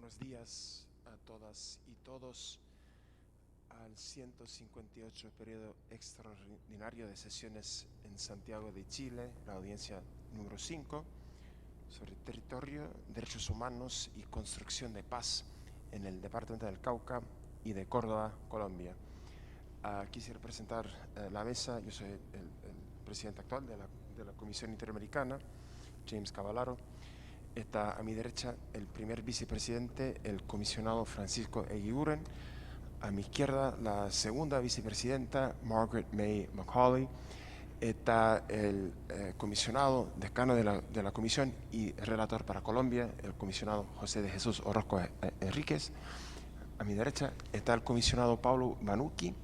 buenos días a todas y todos al 158 periodo extraordinario de sesiones en Santiago de Chile, la audiencia número 5, sobre territorio, derechos humanos y construcción de paz en el departamento del Cauca y de Córdoba, Colombia. Quisiera presentar la mesa. Yo soy el presidente actual de la Comisión Interamericana, James Cavallaro. Está a mi derecha el primer vicepresidente, el comisionado Francisco Eguiguren. A mi izquierda, la segunda vicepresidenta, Margaret May Macaulay. Está el comisionado decano de la comisión y relator para Colombia, el comisionado José de Jesús Orozco Enríquez. A mi derecha está el comisionado Pablo Banucchi.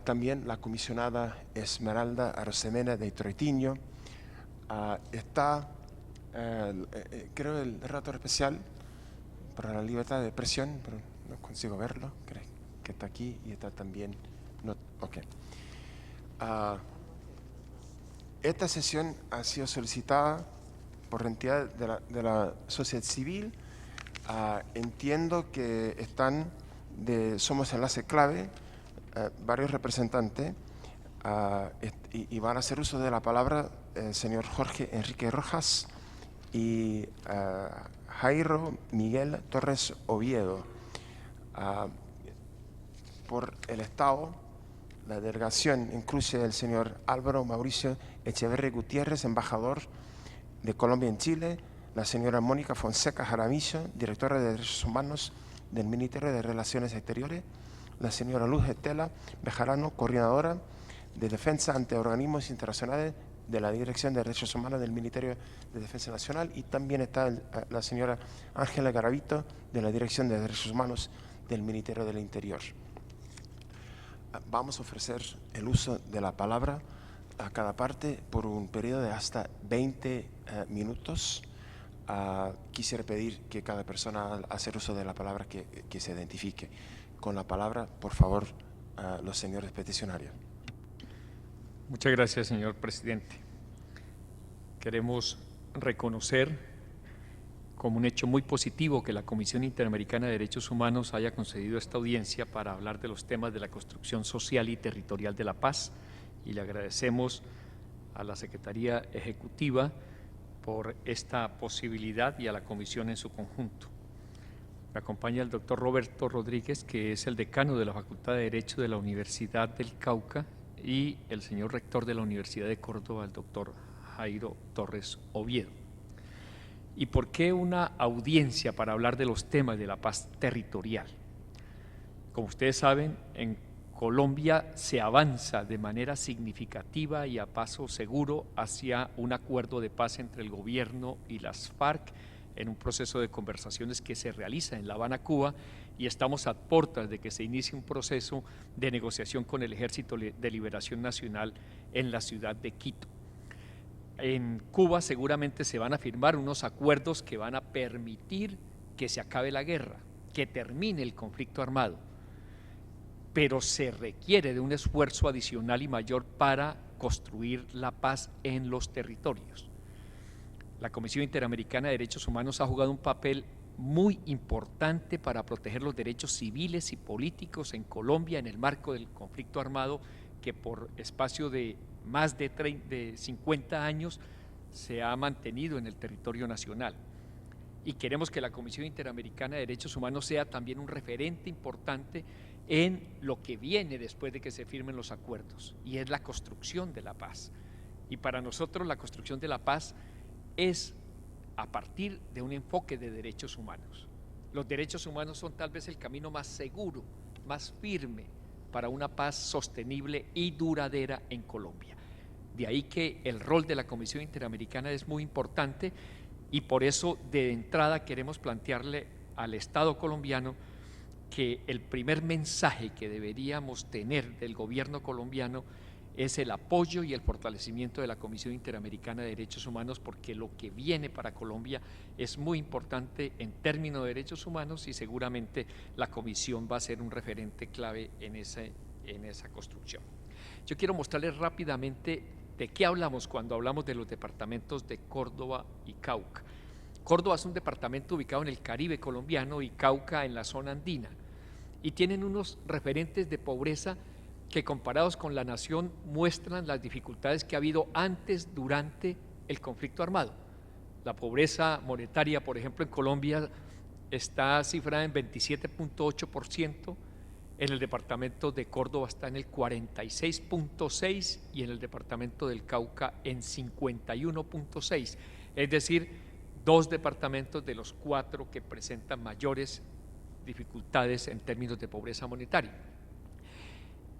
También la comisionada Esmeralda Arosemena de Troitiño. Está creo el relator especial para la libertad de expresión, pero no consigo verlo. Creo que está aquí y está también. No, okay. Esta sesión ha sido solicitada por entidades de la sociedad civil. Entiendo que somos enlace clave, varios representantes, y van a hacer uso de la palabra el señor Jorge Enrique Rojas y Jairo Miguel Torres Oviedo. Por el Estado, la delegación incluye el señor Álvaro Mauricio Echeverri Gutiérrez, embajador de Colombia en Chile, la señora Mónica Fonseca Jaramillo, directora de Derechos Humanos del Ministerio de Relaciones Exteriores, la señora Luz Estela Bejarano, coordinadora de Defensa ante Organismos Internacionales de la Dirección de Derechos Humanos del Ministerio de Defensa Nacional, y también está la señora Ángela Garavito, de la Dirección de Derechos Humanos del Ministerio del Interior. Vamos a ofrecer el uso de la palabra a cada parte por un periodo de hasta 20 minutos. Quisiera pedir que cada persona, al hacer uso de la palabra, que se identifique. Con la palabra, por favor, los señores peticionarios. Muchas gracias, señor presidente. Queremos reconocer como un hecho muy positivo que la Comisión Interamericana de Derechos Humanos haya concedido esta audiencia para hablar de los temas de la construcción social y territorial de la paz, y le agradecemos a la Secretaría Ejecutiva por esta posibilidad y a la Comisión en su conjunto. Me acompaña el doctor Roberto Rodríguez, que es el decano de la Facultad de Derecho de la Universidad del Cauca, y el señor rector de la Universidad de Córdoba, el doctor Jairo Torres Oviedo. ¿Y por qué una audiencia para hablar de los temas de la paz territorial? Como ustedes saben, en Colombia se avanza de manera significativa y a paso seguro hacia un acuerdo de paz entre el gobierno y las FARC, en un proceso de conversaciones que se realiza en La Habana, Cuba, y estamos a puertas de que se inicie un proceso de negociación con el Ejército de Liberación Nacional en la ciudad de Quito. En Cuba seguramente se van a firmar unos acuerdos que van a permitir que se acabe la guerra, que termine el conflicto armado, pero se requiere de un esfuerzo adicional y mayor para construir la paz en los territorios. La Comisión Interamericana de Derechos Humanos ha jugado un papel muy importante para proteger los derechos civiles y políticos en Colombia en el marco del conflicto armado que por espacio de más de 50 años se ha mantenido en el territorio nacional. Y queremos que la Comisión Interamericana de Derechos Humanos sea también un referente importante en lo que viene después de que se firmen los acuerdos, y es la construcción de la paz. Y para nosotros la construcción de la paz es a partir de un enfoque de derechos humanos. Los derechos humanos son tal vez el camino más seguro, más firme para una paz sostenible y duradera en Colombia. De ahí que el rol de la Comisión Interamericana es muy importante, y por eso de entrada queremos plantearle al Estado colombiano que el primer mensaje que deberíamos tener del gobierno colombiano es el apoyo y el fortalecimiento de la Comisión Interamericana de Derechos Humanos, porque lo que viene para Colombia es muy importante en términos de derechos humanos, y seguramente la Comisión va a ser un referente clave en esa construcción. Yo quiero mostrarles rápidamente de qué hablamos cuando hablamos de los departamentos de Córdoba y Cauca. Córdoba es un departamento ubicado en el Caribe colombiano y Cauca en la zona andina, y tienen unos referentes de pobreza que comparados con la nación muestran las dificultades que ha habido antes, durante el conflicto armado. La pobreza monetaria, por ejemplo, en Colombia está cifrada en 27.8%, en el departamento de Córdoba está en el 46.6% y en el departamento del Cauca en 51.6%, es decir, 2 departamentos de los 4 que presentan mayores dificultades en términos de pobreza monetaria.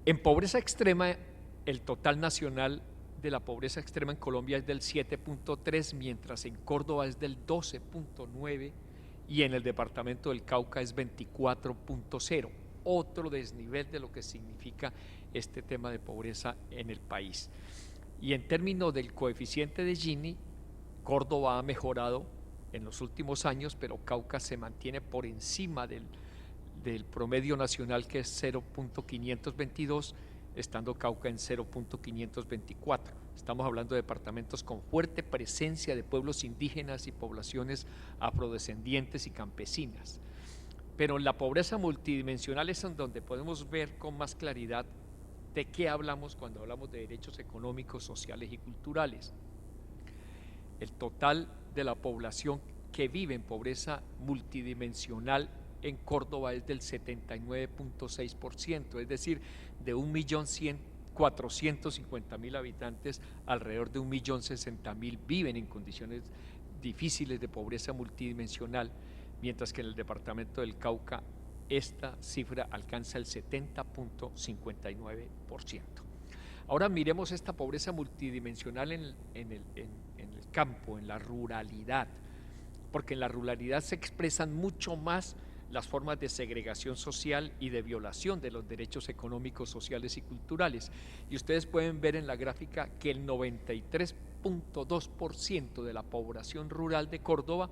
En pobreza extrema, el total nacional de la pobreza extrema en Colombia es del 7.3%, mientras en Córdoba es del 12.9% y en el departamento del Cauca es 24.0%, otro desnivel de lo que significa este tema de pobreza en el país. Y en términos del coeficiente de Gini, Córdoba ha mejorado en los últimos años, pero Cauca se mantiene por encima del promedio nacional, que es 0.522, estando Cauca en 0.524. Estamos hablando de departamentos con fuerte presencia de pueblos indígenas y poblaciones afrodescendientes y campesinas. Pero en la pobreza multidimensional es en donde podemos ver con más claridad de qué hablamos cuando hablamos de derechos económicos, sociales y culturales. El total de la población que vive en pobreza multidimensional en Córdoba es del 79.6%, es decir, de 1.450.000 habitantes, alrededor de 1.060.000 viven en condiciones difíciles de pobreza multidimensional, mientras que en el departamento del Cauca esta cifra alcanza el 70.59%. Ahora miremos esta pobreza multidimensional en el campo, en la ruralidad, porque en la ruralidad se expresan mucho más las formas de segregación social y de violación de los derechos económicos, sociales y culturales. Y ustedes pueden ver en la gráfica que el 93.2% de la población rural de Córdoba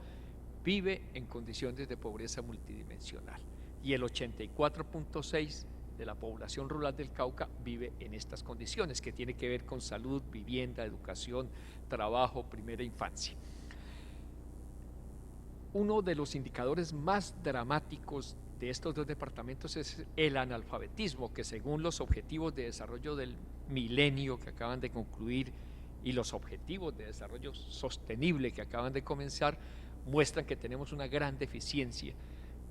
vive en condiciones de pobreza multidimensional y el 84.6% de la población rural del Cauca vive en estas condiciones, que tiene que ver con salud, vivienda, educación, trabajo, primera infancia. Uno de los indicadores más dramáticos de estos 2 departamentos es el analfabetismo, que según los objetivos de desarrollo del milenio que acaban de concluir y los objetivos de desarrollo sostenible que acaban de comenzar, muestran que tenemos una gran deficiencia,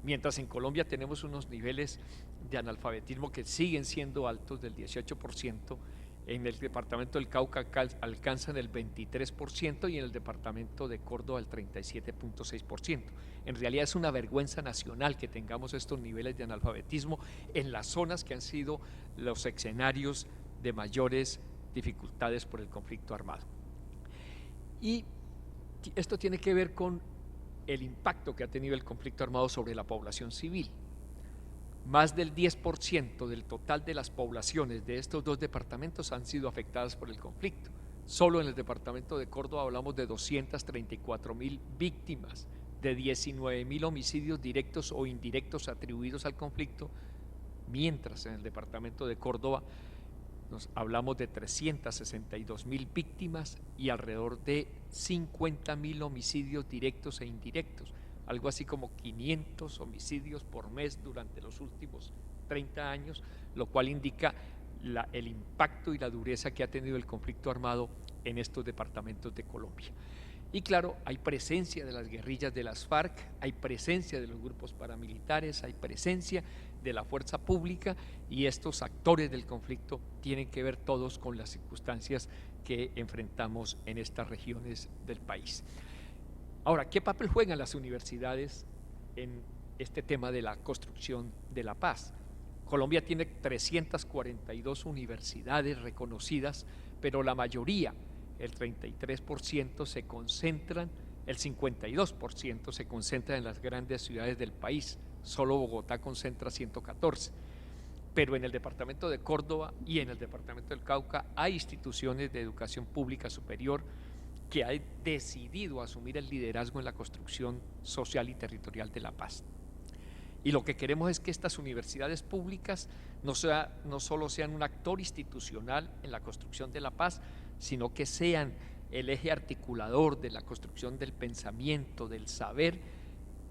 mientras en Colombia tenemos unos niveles de analfabetismo que siguen siendo altos, del 18%, en el departamento del Cauca alcanzan el 23% y en el departamento de Córdoba el 37.6%. En realidad es una vergüenza nacional que tengamos estos niveles de analfabetismo en las zonas que han sido los escenarios de mayores dificultades por el conflicto armado. Y esto tiene que ver con el impacto que ha tenido el conflicto armado sobre la población civil. Más del 10% del total de las poblaciones de estos 2 departamentos han sido afectadas por el conflicto. Solo en el departamento de Córdoba hablamos de 234.000 víctimas, de 19.000 homicidios directos o indirectos atribuidos al conflicto, mientras en el departamento de Córdoba hablamos de 362.000 víctimas y alrededor de 50.000 homicidios directos e indirectos, algo así como 500 homicidios por mes durante los últimos 30 años, lo cual indica el impacto y la dureza que ha tenido el conflicto armado en estos departamentos de Colombia. Y claro, hay presencia de las guerrillas de las FARC, hay presencia de los grupos paramilitares, hay presencia de la fuerza pública, y estos actores del conflicto tienen que ver todos con las circunstancias que enfrentamos en estas regiones del país. Ahora, ¿qué papel juegan las universidades en este tema de la construcción de la paz? Colombia tiene 342 universidades reconocidas, pero la mayoría, el 33%, se concentran, el 52% se concentra en las grandes ciudades del país. Solo Bogotá concentra 114. Pero en el departamento de Córdoba y en el departamento del Cauca hay instituciones de educación pública superior que han decidido asumir el liderazgo en la construcción social y territorial de la paz. Y lo que queremos es que estas universidades públicas no solo sean un actor institucional en la construcción de la paz, sino que sean el eje articulador de la construcción del pensamiento, del saber,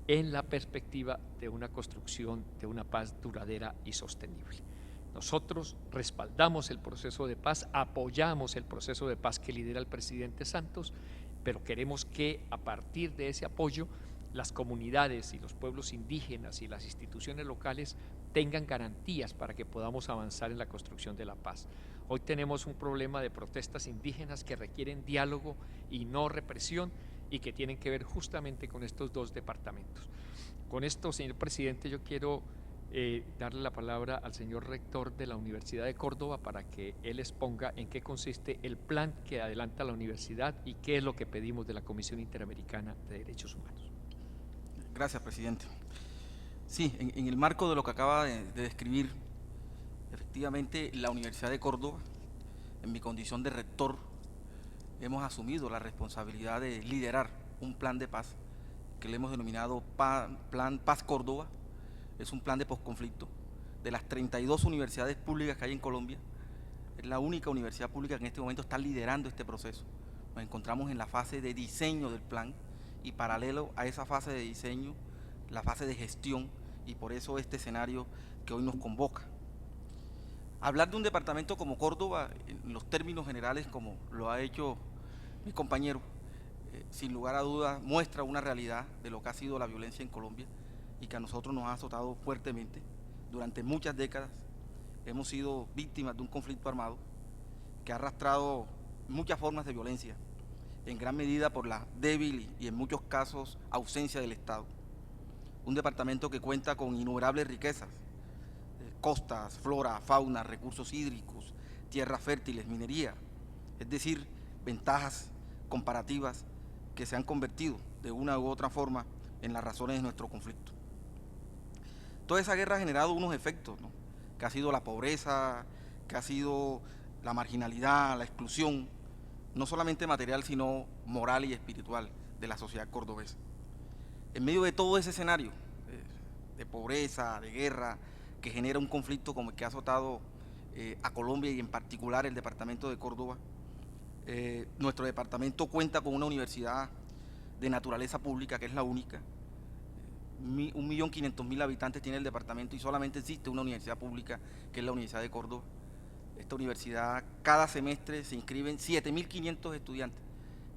en la perspectiva de una construcción de una paz duradera y sostenible. Nosotros respaldamos el proceso de paz, apoyamos el proceso de paz que lidera el presidente Santos, pero queremos que a partir de ese apoyo las comunidades y los pueblos indígenas y las instituciones locales tengan garantías para que podamos avanzar en la construcción de la paz. Hoy tenemos un problema de protestas indígenas que requieren diálogo y no represión y que tienen que ver justamente con estos dos departamentos. Con esto, señor presidente, yo quiero darle la palabra al señor rector de la Universidad de Córdoba para que él exponga en qué consiste el plan que adelanta la universidad y qué es lo que pedimos de la Comisión Interamericana de Derechos Humanos. Gracias, presidente. Sí, en el marco de lo que acaba de describir, efectivamente la Universidad de Córdoba, en mi condición de rector, hemos asumido la responsabilidad de liderar un plan de paz que le hemos denominado Plan Paz Córdoba. Es un plan de posconflicto. De las 32 universidades públicas que hay en Colombia, es la única universidad pública que en este momento está liderando este proceso. Nos encontramos en la fase de diseño del plan y paralelo a esa fase de diseño, la fase de gestión, y por eso este escenario que hoy nos convoca. Hablar de un departamento como Córdoba, en los términos generales, como lo ha hecho mi compañero, sin lugar a dudas muestra una realidad de lo que ha sido la violencia en Colombia y que a nosotros nos ha azotado fuertemente. Durante muchas décadas hemos sido víctimas de un conflicto armado que ha arrastrado muchas formas de violencia, en gran medida por la débil y en muchos casos ausencia del Estado. Un departamento que cuenta con innumerables riquezas, costas, flora, fauna, recursos hídricos, tierras fértiles, minería, es decir, ventajas comparativas que se han convertido de una u otra forma en las razones de nuestro conflicto. Toda esa guerra ha generado unos efectos, ¿no?, que ha sido la pobreza, que ha sido la marginalidad, la exclusión, no solamente material, sino moral y espiritual de la sociedad cordobesa. En medio de todo ese escenario de pobreza, de guerra, que genera un conflicto como el que ha azotado a Colombia y en particular el departamento de Córdoba, nuestro departamento cuenta con una universidad de naturaleza pública, que es la única. 1.500.000 habitantes tiene el departamento y solamente existe una universidad pública, que es la Universidad de Córdoba. Esta universidad, cada semestre se inscriben 7.500 estudiantes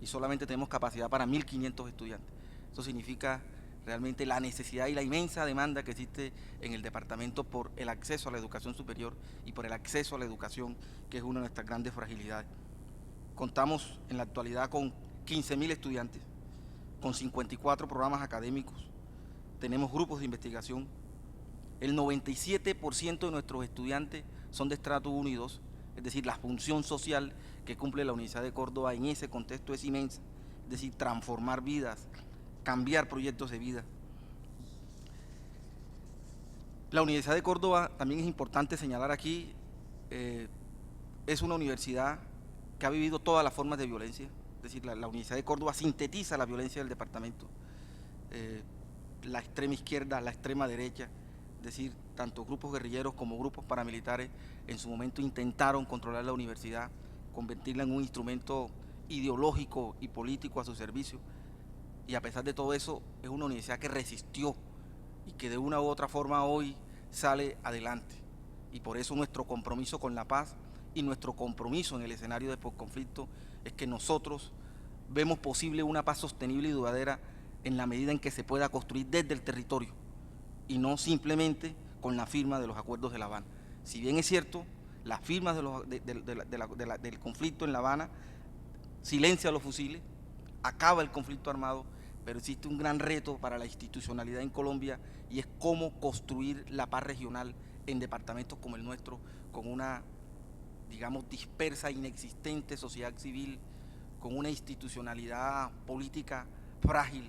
y solamente tenemos capacidad para 1.500 estudiantes. Eso significa realmente la necesidad y la inmensa demanda que existe en el departamento por el acceso a la educación superior y por el acceso a la educación, que es una de nuestras grandes fragilidades. Contamos en la actualidad con 15.000 estudiantes, con 54 programas académicos, tenemos grupos de investigación. El 97% de nuestros estudiantes son de estrato 1 y 2, es decir, la función social que cumple la Universidad de Córdoba en ese contexto es inmensa, es decir, transformar vidas, cambiar proyectos de vida. La Universidad de Córdoba, también es importante señalar aquí, es una universidad que ha vivido todas las formas de violencia, es decir, la Universidad de Córdoba sintetiza la violencia del departamento, la extrema izquierda, la extrema derecha, es decir, tanto grupos guerrilleros como grupos paramilitares en su momento intentaron controlar la universidad, convertirla en un instrumento ideológico y político a su servicio, y a pesar de todo eso es una universidad que resistió y que de una u otra forma hoy sale adelante, y por eso nuestro compromiso con la paz y nuestro compromiso en el escenario de posconflicto es que nosotros vemos posible una paz sostenible y duradera en la medida en que se pueda construir desde el territorio y no simplemente con la firma de los acuerdos de La Habana. Si bien es cierto, la firma del conflicto en La Habana silencia los fusiles, acaba el conflicto armado, pero existe un gran reto para la institucionalidad en Colombia y es cómo construir la paz regional en departamentos como el nuestro, con una, digamos, dispersa, inexistente sociedad civil, con una institucionalidad política frágil,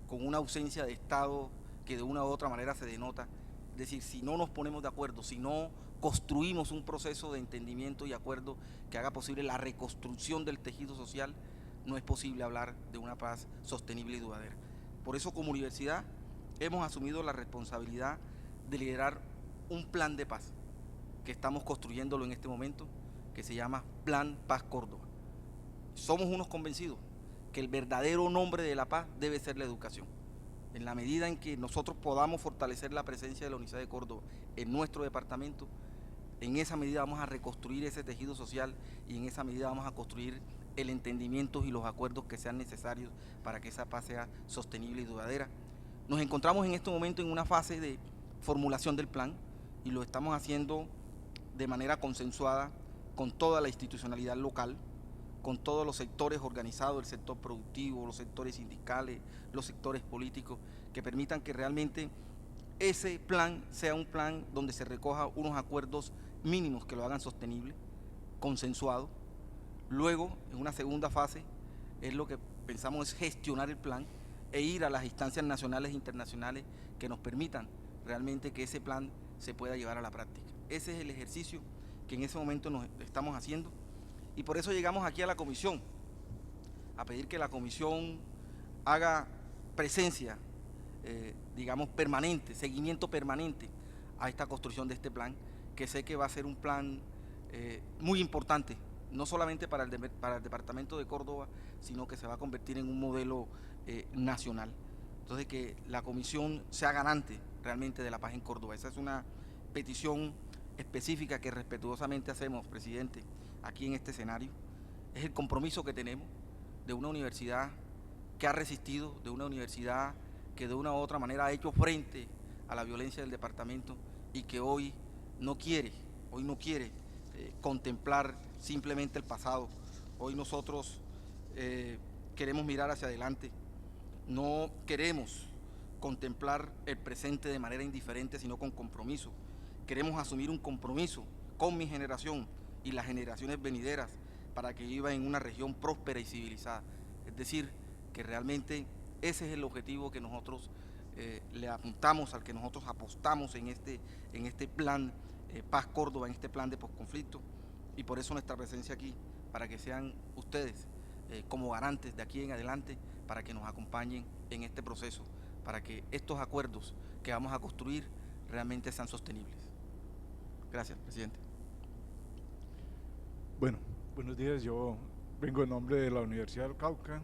con una ausencia de Estado que de una u otra manera se denota. Es decir, si no nos ponemos de acuerdo, si no construimos un proceso de entendimiento y acuerdo que haga posible la reconstrucción del tejido social, no es posible hablar de una paz sostenible y duradera. Por eso, como universidad, hemos asumido la responsabilidad de liderar un plan de paz, que estamos construyéndolo en este momento, que se llama Plan Paz Córdoba. somos unos convencidos que el verdadero nombre de la paz debe ser la educación. En la medida en que nosotros podamos fortalecer la presencia de la Universidad de Córdoba en nuestro departamento, en esa medida vamos a reconstruir ese tejido social y en esa medida vamos a construir el entendimiento y los acuerdos que sean necesarios para que esa paz sea sostenible y duradera. Nos encontramos en este momento en una fase de formulación del plan y lo estamos haciendo de manera consensuada con toda la institucionalidad local, con todos los sectores organizados, el sector productivo, los sectores sindicales, los sectores políticos, que permitan que realmente ese plan sea un plan donde se recoja unos acuerdos mínimos que lo hagan sostenible, consensuado. Luego, en una segunda fase, es lo que pensamos es gestionar el plan e ir a las instancias nacionales e internacionales que nos permitan realmente que ese plan se pueda llevar a la práctica. Ese es el ejercicio que en ese momento nos estamos haciendo y por eso llegamos aquí a la comisión, a pedir que la comisión haga presencia, digamos, permanente, seguimiento permanente a esta construcción de este plan, que sé que va a ser un plan muy importante, no solamente para el departamento de Córdoba, sino que se va a convertir en un modelo nacional. Entonces, que la comisión sea garante realmente de la paz en Córdoba. Esa es una petición específica que respetuosamente hacemos, presidente, aquí en este escenario. Es el compromiso que tenemos de una universidad que ha resistido, de una universidad que de una u otra manera ha hecho frente a la violencia del departamento y que hoy no quiere contemplar simplemente el pasado. Hoy nosotros queremos mirar hacia adelante, no queremos contemplar el presente de manera indiferente, sino con compromiso. Queremos asumir un compromiso con mi generación y las generaciones venideras para que viva en una región próspera y civilizada. Es decir, que realmente ese es el objetivo que nosotros le apuntamos, al que nosotros apostamos en este plan Paz Córdoba, en este plan de posconflicto, y por eso nuestra presencia aquí, para que sean ustedes como garantes de aquí en adelante, para que nos acompañen en este proceso, para que estos acuerdos que vamos a construir realmente sean sostenibles. Gracias, presidente. Bueno, buenos días, yo vengo en nombre de la Universidad del Cauca.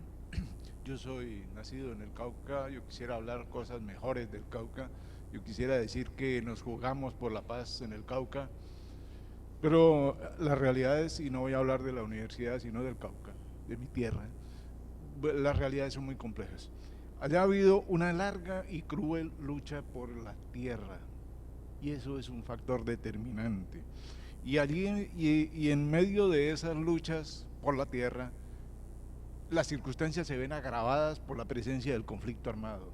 Yo soy nacido en el Cauca, yo quisiera hablar cosas mejores del Cauca, yo quisiera decir que nos jugamos por la paz en el Cauca, pero la realidad es, y no voy a hablar de la universidad, sino del Cauca, de mi tierra, las realidades son muy complejas. Allá ha habido una larga y cruel lucha por la tierra, y eso es un factor determinante. Y allí, y en medio de esas luchas por la tierra, las circunstancias se ven agravadas por la presencia del conflicto armado.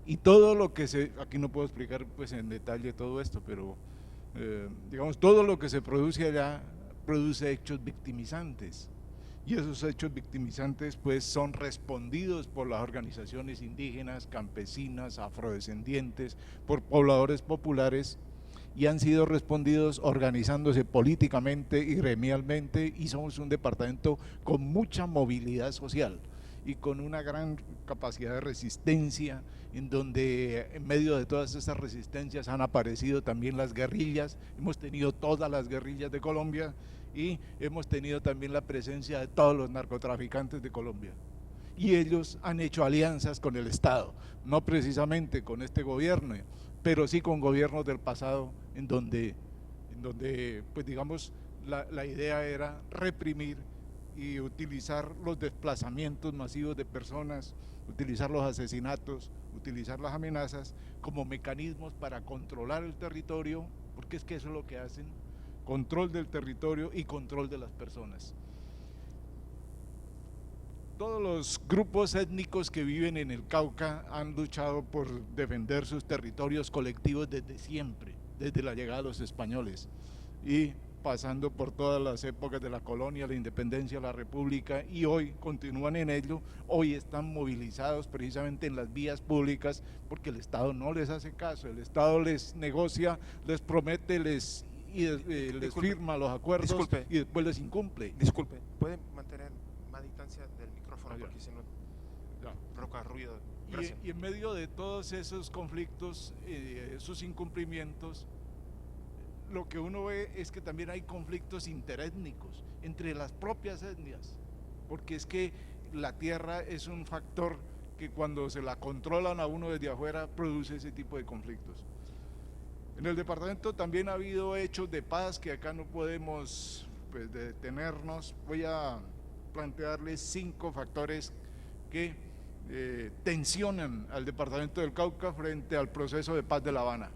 Y todo lo que aquí no puedo explicar pues en detalle todo esto, pero digamos, todo lo que se produce allá produce hechos victimizantes. Y esos hechos victimizantes pues son respondidos por las organizaciones indígenas, campesinas, afrodescendientes, por pobladores populares, y han sido respondidos organizándose políticamente y gremialmente, y somos un departamento con mucha movilidad social y con una gran capacidad de resistencia, en donde en medio de todas esas resistencias han aparecido también las guerrillas. Hemos tenido todas las guerrillas de Colombia y hemos tenido también la presencia de todos los narcotraficantes de Colombia. Y ellos han hecho alianzas con el Estado, no precisamente con este gobierno, pero sí con gobiernos del pasado, en donde pues digamos, la idea era reprimir y utilizar los desplazamientos masivos de personas, utilizar los asesinatos, utilizar las amenazas como mecanismos para controlar el territorio, porque es que eso es lo que hacen, control del territorio y control de las personas. Todos los grupos étnicos que viven en el Cauca han luchado por defender sus territorios colectivos desde siempre, desde la llegada de los españoles, y pasando por todas las épocas de la colonia, la independencia, la república, y hoy continúan en ello. Hoy están movilizados precisamente en las vías públicas porque el Estado no les hace caso, el Estado les negocia, les promete, les firma los acuerdos. Disculpe, y después les incumple. Disculpe, ¿puede mantener más distancia del micrófono? Porque si no provoca ruido? Gracias. Y en medio de todos esos conflictos, esos incumplimientos, lo que uno ve es que también hay conflictos interétnicos entre las propias etnias, porque es que la tierra es un factor que cuando se la controlan a uno desde afuera produce ese tipo de conflictos. En el departamento también ha habido hechos de paz que acá no podemos pues, detenernos. Voy a plantearles 5 factores que tensionan al departamento del Cauca frente al proceso de paz de La Habana.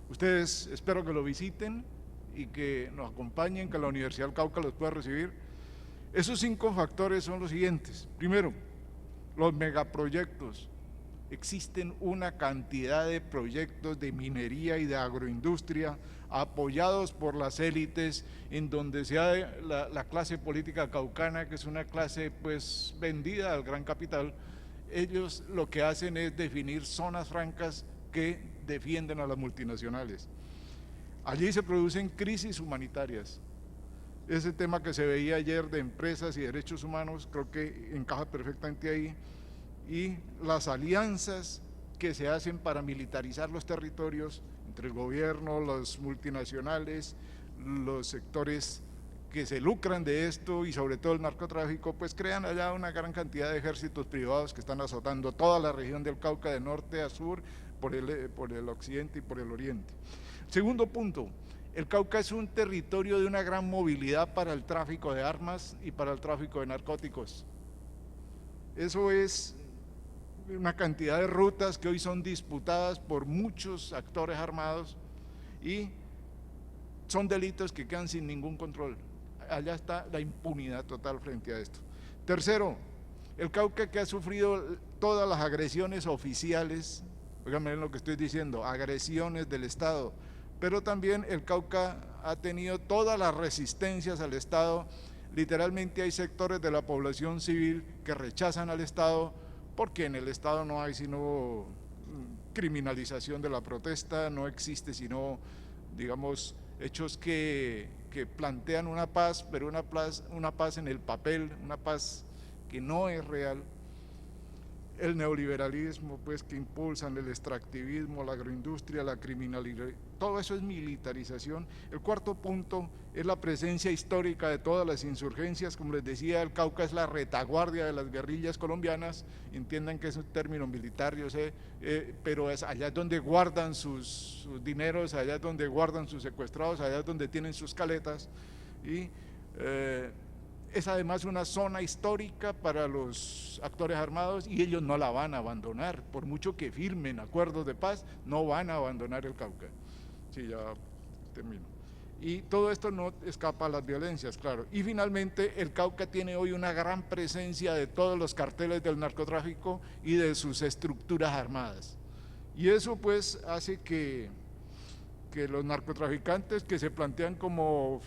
Ustedes espero que lo visiten y que nos acompañen, que la Universidad del Cauca los pueda recibir. Esos 5 factores son los siguientes. Primero, los megaproyectos. Existen una cantidad de proyectos de minería y de agroindustria apoyados por las élites, en donde la clase política caucana, que es una clase pues vendida al gran capital, ellos lo que hacen es definir zonas francas que defienden a las multinacionales. Allí se producen crisis humanitarias. Ese tema que se veía ayer de empresas y derechos humanos creo que encaja perfectamente ahí. Y las alianzas que se hacen para militarizar los territorios entre el gobierno, los multinacionales, los sectores que se lucran de esto y sobre todo el narcotráfico, pues crean allá una gran cantidad de ejércitos privados que están azotando toda la región del Cauca de norte a sur, por el occidente y por el oriente. Segundo punto, el Cauca es un territorio de una gran movilidad para el tráfico de armas y para el tráfico de narcóticos. Eso es una cantidad de rutas que hoy son disputadas por muchos actores armados y son delitos que quedan sin ningún control. Allá está la impunidad total frente a esto. Tercero, el Cauca, que ha sufrido todas las agresiones oficiales, oiganme lo que estoy diciendo, agresiones del Estado, pero también el Cauca ha tenido todas las resistencias al Estado. Literalmente hay sectores de la población civil que rechazan al Estado, porque en el Estado no hay sino criminalización de la protesta, no existe sino, digamos, hechos que plantean una paz, pero una paz en el papel, una paz que no es real. El neoliberalismo, pues, que impulsan el extractivismo, la agroindustria, la criminalidad, todo eso es militarización. El cuarto punto es la presencia histórica de todas las insurgencias. Como les decía, el Cauca es la retaguardia de las guerrillas colombianas, entiendan que es un término militar, yo sé, pero es allá donde guardan sus dineros, allá donde guardan sus secuestrados, allá donde tienen sus caletas, y es además una zona histórica para los actores armados y ellos no la van a abandonar, por mucho que firmen acuerdos de paz, no van a abandonar el Cauca. Sí, ya termino. Y todo esto no escapa a las violencias, claro. Y finalmente, el Cauca tiene hoy una gran presencia de todos los carteles del narcotráfico y de sus estructuras armadas. Y eso pues hace que los narcotraficantes que se plantean como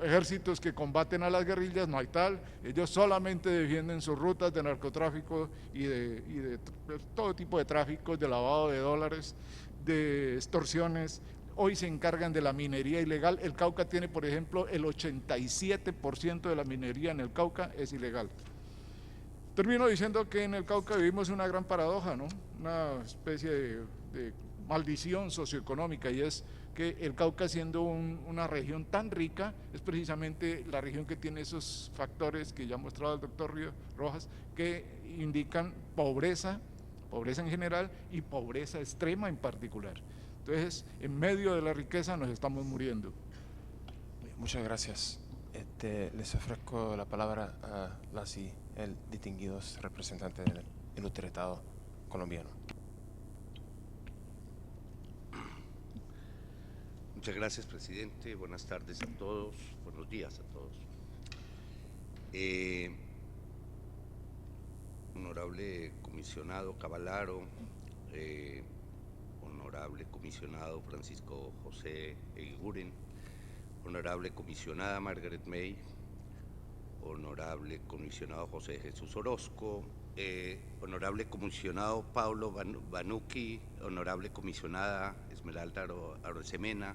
ejércitos que combaten a las guerrillas, no hay tal, ellos solamente defienden sus rutas de narcotráfico y de todo tipo de tráficos, de lavado de dólares, de extorsiones. Hoy se encargan de la minería ilegal. El Cauca tiene, por ejemplo, el 87% de la minería en el Cauca es ilegal. Termino diciendo que en el Cauca vivimos una gran paradoja, ¿no? Una especie de maldición socioeconómica, y es que el Cauca, siendo una región tan rica, es precisamente la región que tiene esos factores que ya ha mostrado el doctor Rojas, que indican pobreza en general y pobreza extrema en particular. Entonces, en medio de la riqueza nos estamos muriendo. Muchas gracias. Les ofrezco la palabra a Lassi, el distinguido representante del Ilustratado colombiano. Muchas gracias, presidente. Buenas tardes a todos, buenos días a todos. Honorable comisionado Cavallaro, honorable comisionado Francisco José Eguiguren, honorable comisionada Margaret May, honorable comisionado José Jesús Orozco, honorable comisionado Pablo Banucchi, honorable comisionada Esmeralda Arosemena,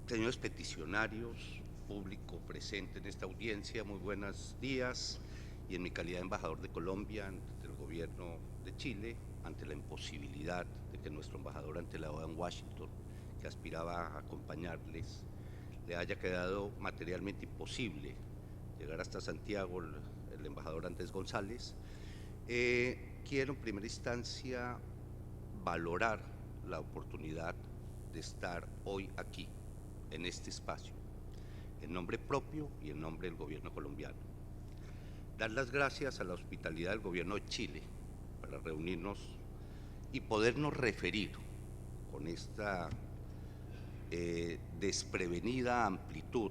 señores peticionarios, público presente en esta audiencia, muy buenos días, y en mi calidad de embajador de Colombia ante el gobierno de Chile, ante la imposibilidad de que nuestro embajador ante la OEA en Washington, que aspiraba a acompañarles, le haya quedado materialmente imposible llegar hasta Santiago el embajador Andrés González, quiero en primera instancia valorar la oportunidad de estar hoy aquí, en este espacio, en nombre propio y en nombre del gobierno colombiano. Dar las gracias a la hospitalidad del gobierno de Chile para reunirnos y podernos referir con esta desprevenida amplitud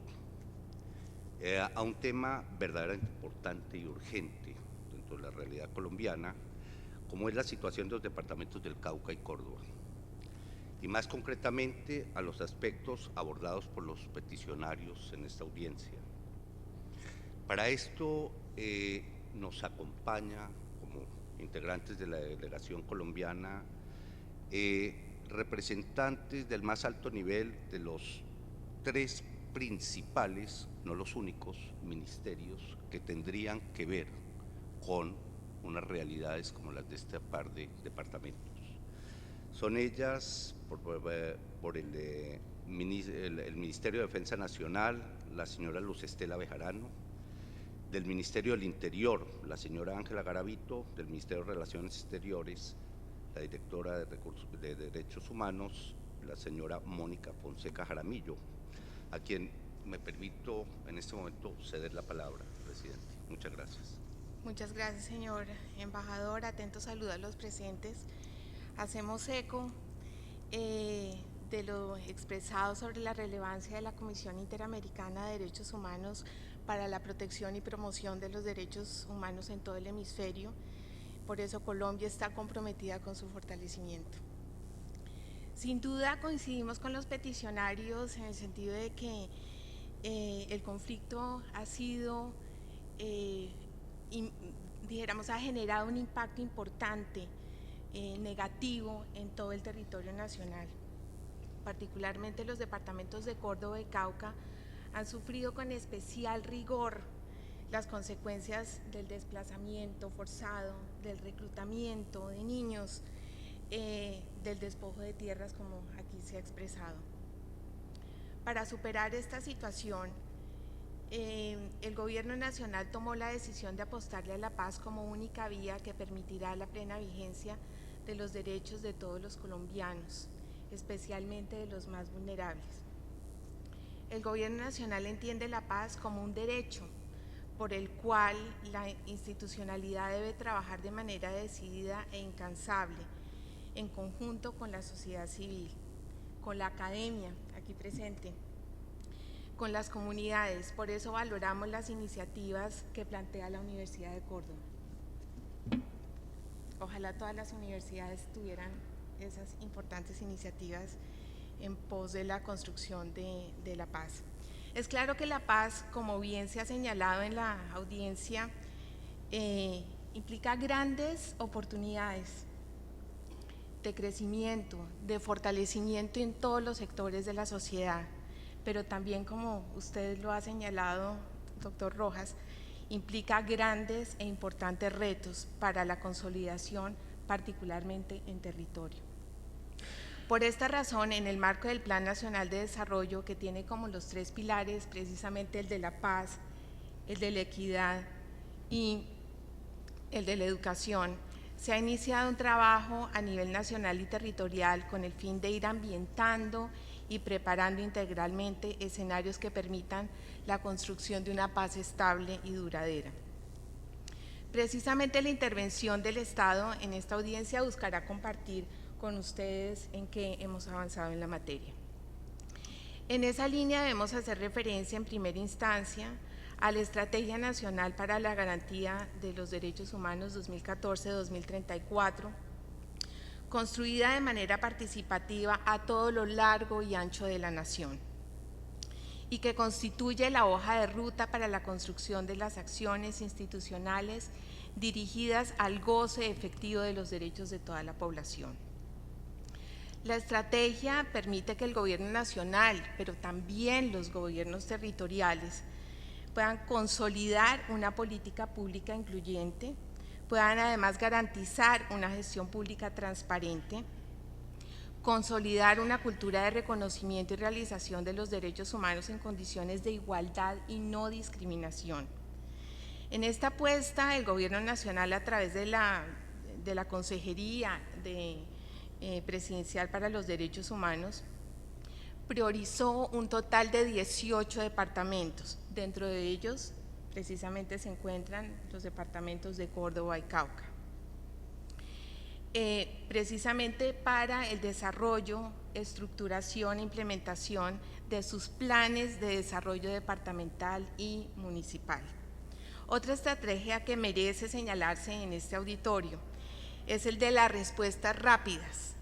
a un tema verdaderamente importante y urgente dentro de la realidad colombiana, como es la situación de los departamentos del Cauca y Córdoba, y más concretamente a los aspectos abordados por los peticionarios en esta audiencia. Para esto nos acompaña como integrantes de la delegación colombiana representantes del más alto nivel de los tres principales, no los únicos, ministerios que tendrían que ver con unas realidades como las de este par de departamentos. Son ellas, por el Ministerio de Defensa Nacional, la señora Luz Estela Bejarano; del Ministerio del Interior, la señora Ángela Garavito; del Ministerio de Relaciones Exteriores, la directora de Derechos Humanos, la señora Mónica Fonseca Jaramillo, a quien me permito en este momento ceder la palabra, presidente. Muchas gracias. Muchas gracias, señor embajador. Atento saludo a los presentes. Hacemos eco de lo expresado sobre la relevancia de la Comisión Interamericana de Derechos Humanos para la protección y promoción de los derechos humanos en todo el hemisferio. Por eso Colombia está comprometida con su fortalecimiento. Sin duda coincidimos con los peticionarios en el sentido de que el conflicto ha sido, dijéramos, ha generado un impacto importante, negativo en todo el territorio nacional. Particularmente los departamentos de Córdoba y Cauca han sufrido con especial rigor las consecuencias del desplazamiento forzado, del reclutamiento de niños, del despojo de tierras, como aquí se ha expresado. Para superar esta situación, el Gobierno Nacional tomó la decisión de apostarle a la paz como única vía que permitirá la plena vigencia de los derechos de todos los colombianos, especialmente de los más vulnerables. El Gobierno Nacional entiende la paz como un derecho por el cual la institucionalidad debe trabajar de manera decidida e incansable, en conjunto con la sociedad civil, con la academia aquí presente, con las comunidades. Por eso valoramos las iniciativas que plantea la Universidad de Córdoba. Ojalá todas las universidades tuvieran esas importantes iniciativas en pos de la construcción de la paz. Es claro que la paz, como bien se ha señalado en la audiencia, implica grandes oportunidades de crecimiento, de fortalecimiento en todos los sectores de la sociedad, pero también, como usted lo ha señalado, doctor Rojas, implica grandes e importantes retos para la consolidación, particularmente en territorio. Por esta razón, en el marco del Plan Nacional de Desarrollo, que tiene como los tres pilares precisamente el de la paz, el de la equidad y el de la educación, se ha iniciado un trabajo a nivel nacional y territorial con el fin de ir ambientando y preparando integralmente escenarios que permitan la construcción de una paz estable y duradera. Precisamente la intervención del Estado en esta audiencia buscará compartir con ustedes en qué hemos avanzado en la materia. En esa línea debemos hacer referencia en primera instancia a la Estrategia Nacional para la Garantía de los Derechos Humanos 2014-2034, construida de manera participativa a todo lo largo y ancho de la nación, y que constituye la hoja de ruta para la construcción de las acciones institucionales dirigidas al goce efectivo de los derechos de toda la población. La estrategia permite que el Gobierno nacional, pero también los gobiernos territoriales, puedan consolidar una política pública incluyente, puedan además garantizar una gestión pública transparente, consolidar una cultura de reconocimiento y realización de los derechos humanos en condiciones de igualdad y no discriminación. En esta apuesta, el Gobierno Nacional, a través de la Consejería Presidencial para los Derechos Humanos, priorizó un total de 18 departamentos. Dentro de ellos, precisamente, se encuentran los departamentos de Córdoba y Cauca. Precisamente para el desarrollo, estructuración e implementación de sus planes de desarrollo departamental y municipal. Otra estrategia que merece señalarse en este auditorio es el de las respuestas rápidas,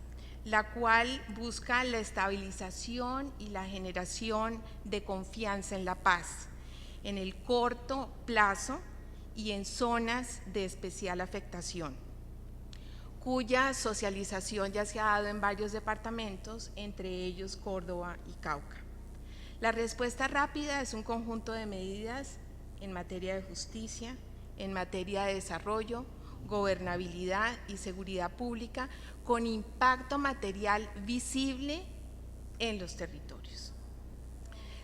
la cual busca la estabilización y la generación de confianza en la paz, en el corto plazo y en zonas de especial afectación, cuya socialización ya se ha dado en varios departamentos, entre ellos Córdoba y Cauca. La respuesta rápida es un conjunto de medidas en materia de justicia, en materia de desarrollo, gobernabilidad y seguridad pública, con impacto material visible en los territorios.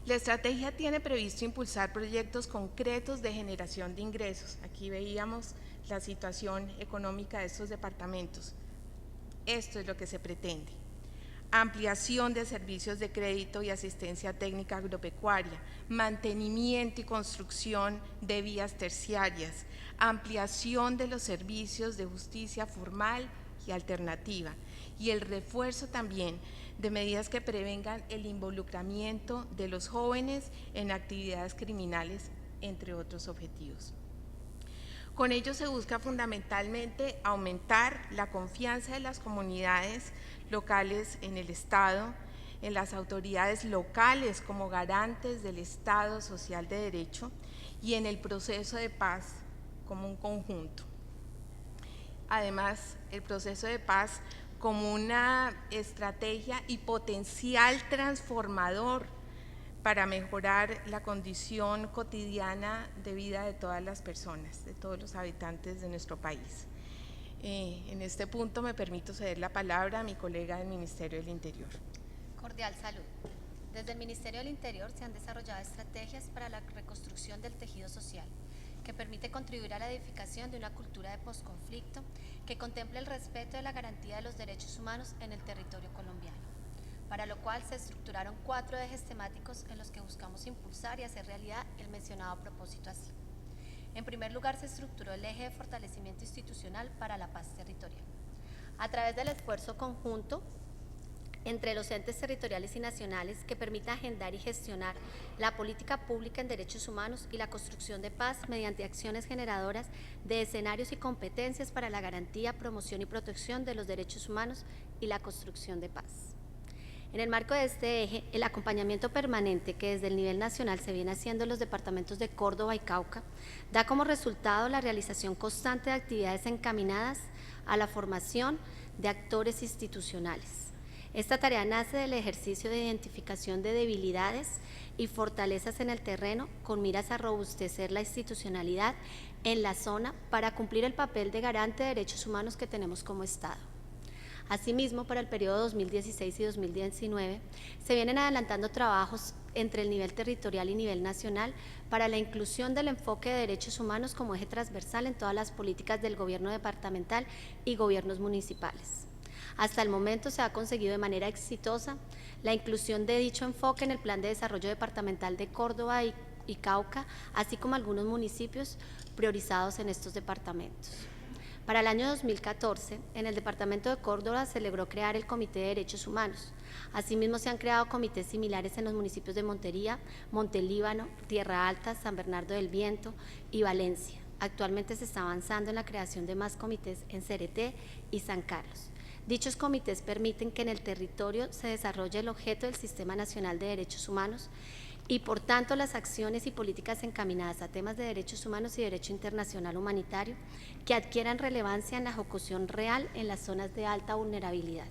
La estrategia tiene previsto impulsar proyectos concretos de generación de ingresos. Aquí veíamos la situación económica de estos departamentos. Esto es lo que se pretende. Ampliación de servicios de crédito y asistencia técnica agropecuaria, mantenimiento y construcción de vías terciarias, ampliación de los servicios de justicia formal y alternativa, y el refuerzo también de medidas que prevengan el involucramiento de los jóvenes en actividades criminales, entre otros objetivos. Con ello se busca fundamentalmente aumentar la confianza de las comunidades locales en el Estado, en las autoridades locales como garantes del Estado social de derecho y en el proceso de paz como un conjunto. Además, el proceso de paz como una estrategia y potencial transformador para mejorar la condición cotidiana de vida de todas las personas, de todos los habitantes de nuestro país. En este punto me permito ceder la palabra a mi colega del Ministerio del Interior. Cordial salud. Desde el Ministerio del Interior se han desarrollado estrategias para la reconstrucción del tejido social, que permite contribuir a la edificación de una cultura de posconflicto que contemple el respeto de la garantía de los derechos humanos en el territorio colombiano, para lo cual se estructuraron 4 ejes temáticos en los que buscamos impulsar y hacer realidad el mencionado propósito así. En primer lugar, se estructuró el eje de fortalecimiento institucional para la paz territorial. A través del esfuerzo conjunto entre los entes territoriales y nacionales que permita agendar y gestionar la política pública en derechos humanos y la construcción de paz mediante acciones generadoras de escenarios y competencias para la garantía, promoción y protección de los derechos humanos y la construcción de paz. En el marco de este eje, el acompañamiento permanente que desde el nivel nacional se viene haciendo en los departamentos de Córdoba y Cauca da como resultado la realización constante de actividades encaminadas a la formación de actores institucionales. Esta tarea nace del ejercicio de identificación de debilidades y fortalezas en el terreno con miras a robustecer la institucionalidad en la zona para cumplir el papel de garante de derechos humanos que tenemos como Estado. Asimismo, para el periodo 2016 y 2019, se vienen adelantando trabajos entre el nivel territorial y nivel nacional para la inclusión del enfoque de derechos humanos como eje transversal en todas las políticas del gobierno departamental y gobiernos municipales. Hasta el momento se ha conseguido de manera exitosa la inclusión de dicho enfoque en el Plan de Desarrollo Departamental de Córdoba y Cauca, así como algunos municipios priorizados en estos departamentos. Para el año 2014, en el departamento de Córdoba se logró crear el Comité de Derechos Humanos. Asimismo, se han creado comités similares en los municipios de Montería, Montelíbano, Tierra Alta, San Bernardo del Viento y Valencia. Actualmente se está avanzando en la creación de más comités en Cereté y San Carlos. Dichos comités permiten que en el territorio se desarrolle el objeto del Sistema Nacional de Derechos Humanos y, por tanto, las acciones y políticas encaminadas a temas de derechos humanos y derecho internacional humanitario que adquieran relevancia en la ejecución real en las zonas de alta vulnerabilidad.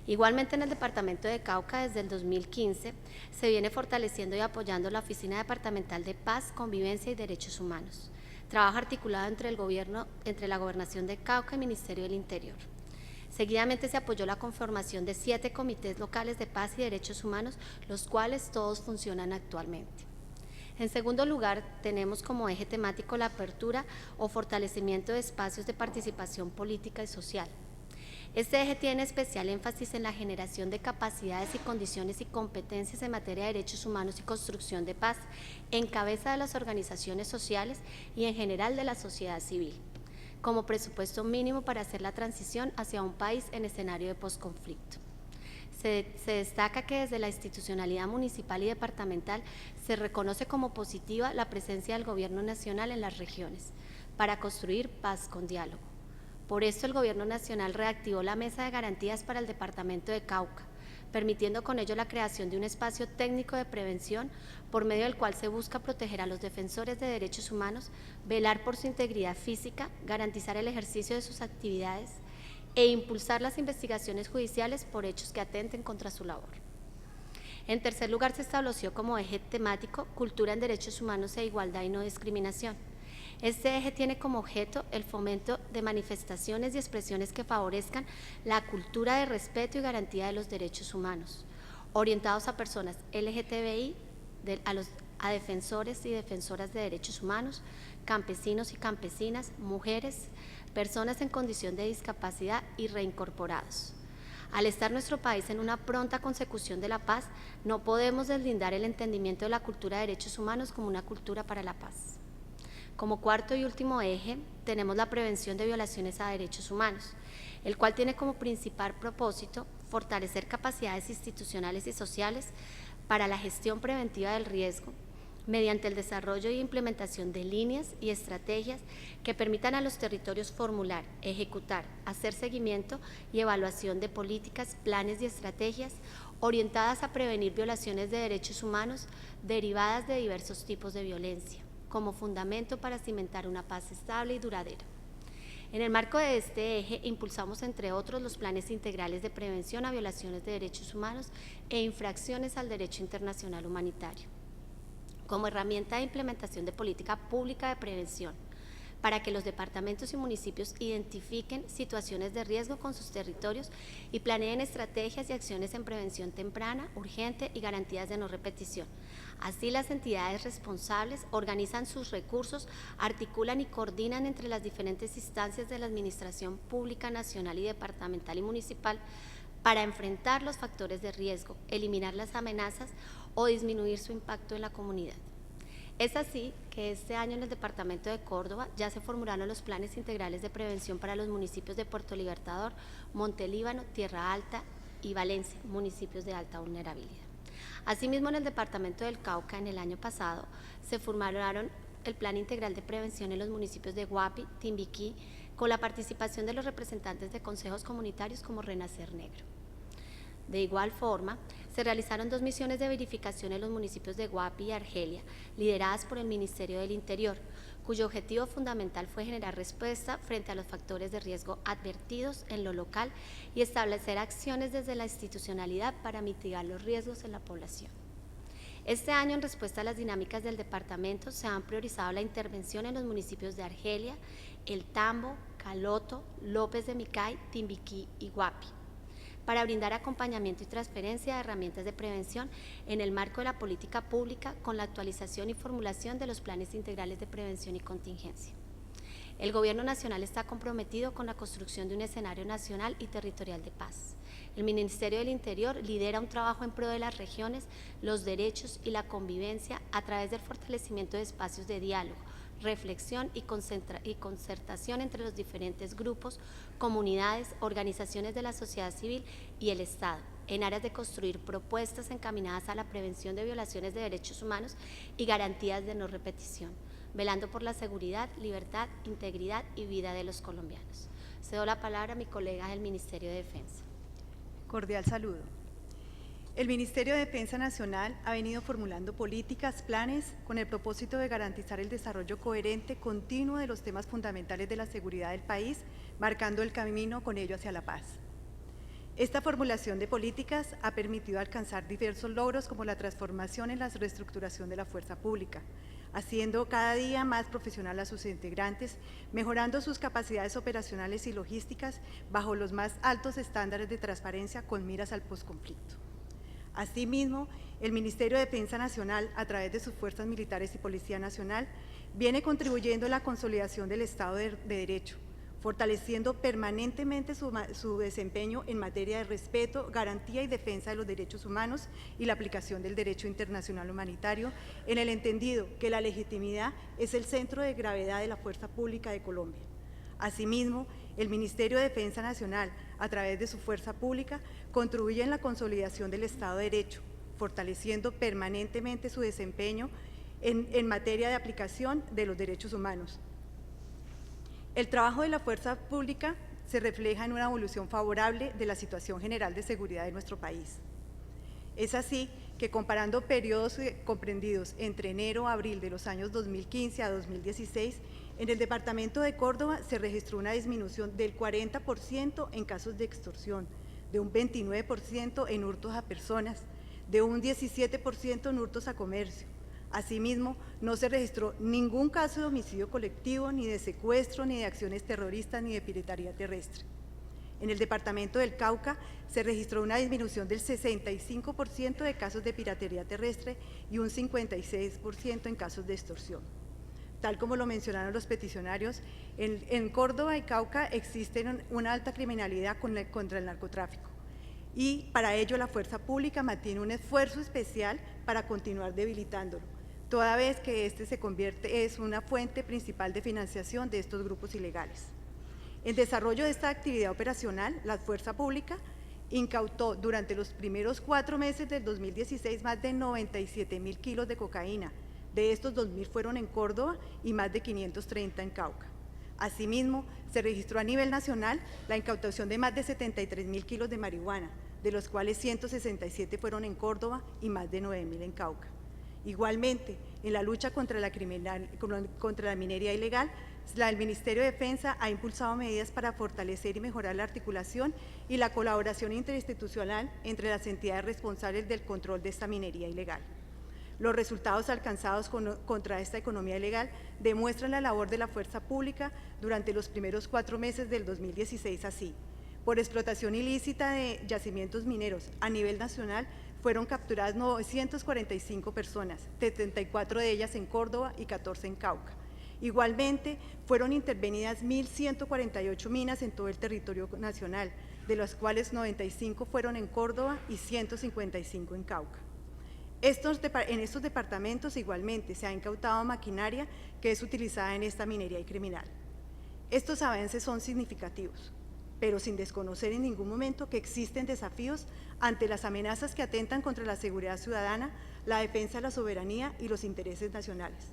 Igualmente, en el departamento de Cauca, desde el 2015, se viene fortaleciendo y apoyando la Oficina Departamental de Paz, Convivencia y Derechos Humanos, trabajo articulado entre la Gobernación de Cauca y el Ministerio del Interior. Seguidamente se apoyó la conformación de 7 comités locales de paz y derechos humanos, los cuales todos funcionan actualmente. En segundo lugar, tenemos como eje temático la apertura o fortalecimiento de espacios de participación política y social. Este eje tiene especial énfasis en la generación de capacidades y condiciones y competencias en materia de derechos humanos y construcción de paz, en cabeza de las organizaciones sociales y en general de la sociedad civil, como presupuesto mínimo para hacer la transición hacia un país en escenario de posconflicto. Se destaca que desde la institucionalidad municipal y departamental se reconoce como positiva la presencia del Gobierno Nacional en las regiones para construir paz con diálogo. Por esto el Gobierno Nacional reactivó la Mesa de Garantías para el Departamento de Cauca, permitiendo con ello la creación de un espacio técnico de prevención por medio del cual se busca proteger a los defensores de derechos humanos, velar por su integridad física, garantizar el ejercicio de sus actividades e impulsar las investigaciones judiciales por hechos que atenten contra su labor. En tercer lugar, se estableció como eje temático cultura en derechos humanos e igualdad y no discriminación. Este eje tiene como objeto el fomento de manifestaciones y expresiones que favorezcan la cultura de respeto y garantía de los derechos humanos, orientados a personas LGTBI, a defensores y defensoras de derechos humanos, campesinos y campesinas, mujeres, personas en condición de discapacidad y reincorporados. Al estar nuestro país en una pronta consecución de la paz, no podemos deslindar el entendimiento de la cultura de derechos humanos como una cultura para la paz. Como cuarto y último eje, tenemos la prevención de violaciones a derechos humanos, el cual tiene como principal propósito fortalecer capacidades institucionales y sociales para la gestión preventiva del riesgo, mediante el desarrollo y implementación de líneas y estrategias que permitan a los territorios formular, ejecutar, hacer seguimiento y evaluación de políticas, planes y estrategias orientadas a prevenir violaciones de derechos humanos derivadas de diversos tipos de violencia, como fundamento para cimentar una paz estable y duradera. En el marco de este eje, impulsamos, entre otros, los planes integrales de prevención a violaciones de derechos humanos e infracciones al derecho internacional humanitario, como herramienta de implementación de política pública de prevención, para que los departamentos y municipios identifiquen situaciones de riesgo con sus territorios y planeen estrategias y acciones en prevención temprana, urgente y garantías de no repetición. Así, las entidades responsables organizan sus recursos, articulan y coordinan entre las diferentes instancias de la administración pública nacional y departamental y municipal para enfrentar los factores de riesgo, eliminar las amenazas o disminuir su impacto en la comunidad. Es así que este año en el departamento de Córdoba ya se formularon los planes integrales de prevención para los municipios de Puerto Libertador, Montelíbano, Tierra Alta y Valencia, municipios de alta vulnerabilidad. Asimismo, en el departamento del Cauca, en el año pasado, se formularon el plan integral de prevención en los municipios de Guapi, Timbiquí, con la participación de los representantes de consejos comunitarios como Renacer Negro. De igual forma, se realizaron 2 misiones de verificación en los municipios de Guapi y Argelia, lideradas por el Ministerio del Interior, cuyo objetivo fundamental fue generar respuesta frente a los factores de riesgo advertidos en lo local y establecer acciones desde la institucionalidad para mitigar los riesgos en la población. Este año, en respuesta a las dinámicas del departamento, se han priorizado la intervención en los municipios de Argelia, El Tambo, Caloto, López de Micay, Timbiquí y Guapi, para brindar acompañamiento y transferencia de herramientas de prevención en el marco de la política pública con la actualización y formulación de los planes integrales de prevención y contingencia. El Gobierno Nacional está comprometido con la construcción de un escenario nacional y territorial de paz. El Ministerio del Interior lidera un trabajo en pro de las regiones, los derechos y la convivencia a través del fortalecimiento de espacios de diálogo, reflexión y concertación entre los diferentes grupos, comunidades, organizaciones de la sociedad civil y el Estado, en aras de construir propuestas encaminadas a la prevención de violaciones de derechos humanos y garantías de no repetición, velando por la seguridad, libertad, integridad y vida de los colombianos. Cedo la palabra a mi colega del Ministerio de Defensa. Cordial saludo. El Ministerio de Defensa Nacional ha venido formulando políticas, planes, con el propósito de garantizar el desarrollo coherente, continuo de los temas fundamentales de la seguridad del país, marcando el camino con ello hacia la paz. Esta formulación de políticas ha permitido alcanzar diversos logros como la transformación en la reestructuración de la fuerza pública, haciendo cada día más profesional a sus integrantes, mejorando sus capacidades operacionales y logísticas bajo los más altos estándares de transparencia con miras al posconflicto. Asimismo, el Ministerio de Defensa Nacional, a través de sus fuerzas militares y Policía Nacional, viene contribuyendo a la consolidación del Estado de Derecho, fortaleciendo permanentemente su desempeño en materia de respeto, garantía y defensa de los derechos humanos y la aplicación del derecho internacional humanitario, en el entendido que la legitimidad es el centro de gravedad de la fuerza pública de Colombia. Asimismo, el Ministerio de Defensa Nacional, a través de su fuerza pública, contribuye en la consolidación del Estado de Derecho, fortaleciendo permanentemente su desempeño en materia de aplicación de los derechos humanos. El trabajo de la fuerza pública se refleja en una evolución favorable de la situación general de seguridad de nuestro país. Es así que, comparando periodos comprendidos entre enero a abril de los años 2015 a 2016, en el departamento de Córdoba se registró una disminución del 40% en casos de extorsión, de un 29% en hurtos a personas, de un 17% en hurtos a comercio. Asimismo, no se registró ningún caso de homicidio colectivo, ni de secuestro, ni de acciones terroristas, ni de piratería terrestre. En el departamento del Cauca se registró una disminución del 65% de casos de piratería terrestre y un 56% en casos de extorsión. Tal como lo mencionaron los peticionarios, en Córdoba y Cauca existe una alta criminalidad contra el narcotráfico, y para ello la fuerza pública mantiene un esfuerzo especial para continuar debilitándolo, toda vez que este es una fuente principal de financiación de estos grupos ilegales. En desarrollo de esta actividad operacional, la fuerza pública incautó durante los primeros 4 meses del 2016 más de 97.000 kilos de cocaína. De estos, 2.000 fueron en Córdoba y más de 530 en Cauca. Asimismo, se registró a nivel nacional la incautación de más de 73.000 kilos de marihuana, de los cuales 167 fueron en Córdoba y más de 9.000 en Cauca. Igualmente, en la lucha contra la minería ilegal, el Ministerio de Defensa ha impulsado medidas para fortalecer y mejorar la articulación y la colaboración interinstitucional entre las entidades responsables del control de esta minería ilegal. Los resultados alcanzados contra esta economía ilegal demuestran la labor de la fuerza pública durante los primeros 4 meses del 2016 así. Por explotación ilícita de yacimientos mineros a nivel nacional fueron capturadas 945 personas, 74 de ellas en Córdoba y 14 en Cauca. Igualmente, fueron intervenidas 1.148 minas en todo el territorio nacional, de las cuales 95 fueron en Córdoba y 155 en Cauca. En estos departamentos igualmente se ha incautado maquinaria que es utilizada en esta minería criminal. Estos avances son significativos, pero sin desconocer en ningún momento que existen desafíos ante las amenazas que atentan contra la seguridad ciudadana, la defensa de la soberanía y los intereses nacionales.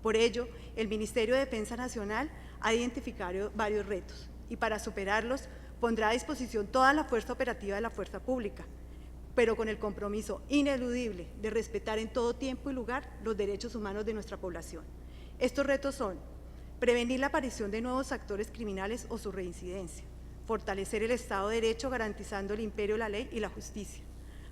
Por ello, el Ministerio de Defensa Nacional ha identificado varios retos y para superarlos pondrá a disposición toda la fuerza operativa de la fuerza pública, pero con el compromiso ineludible de respetar en todo tiempo y lugar los derechos humanos de nuestra población. Estos retos son: prevenir la aparición de nuevos actores criminales o su reincidencia, fortalecer el Estado de Derecho garantizando el imperio de la ley y la justicia,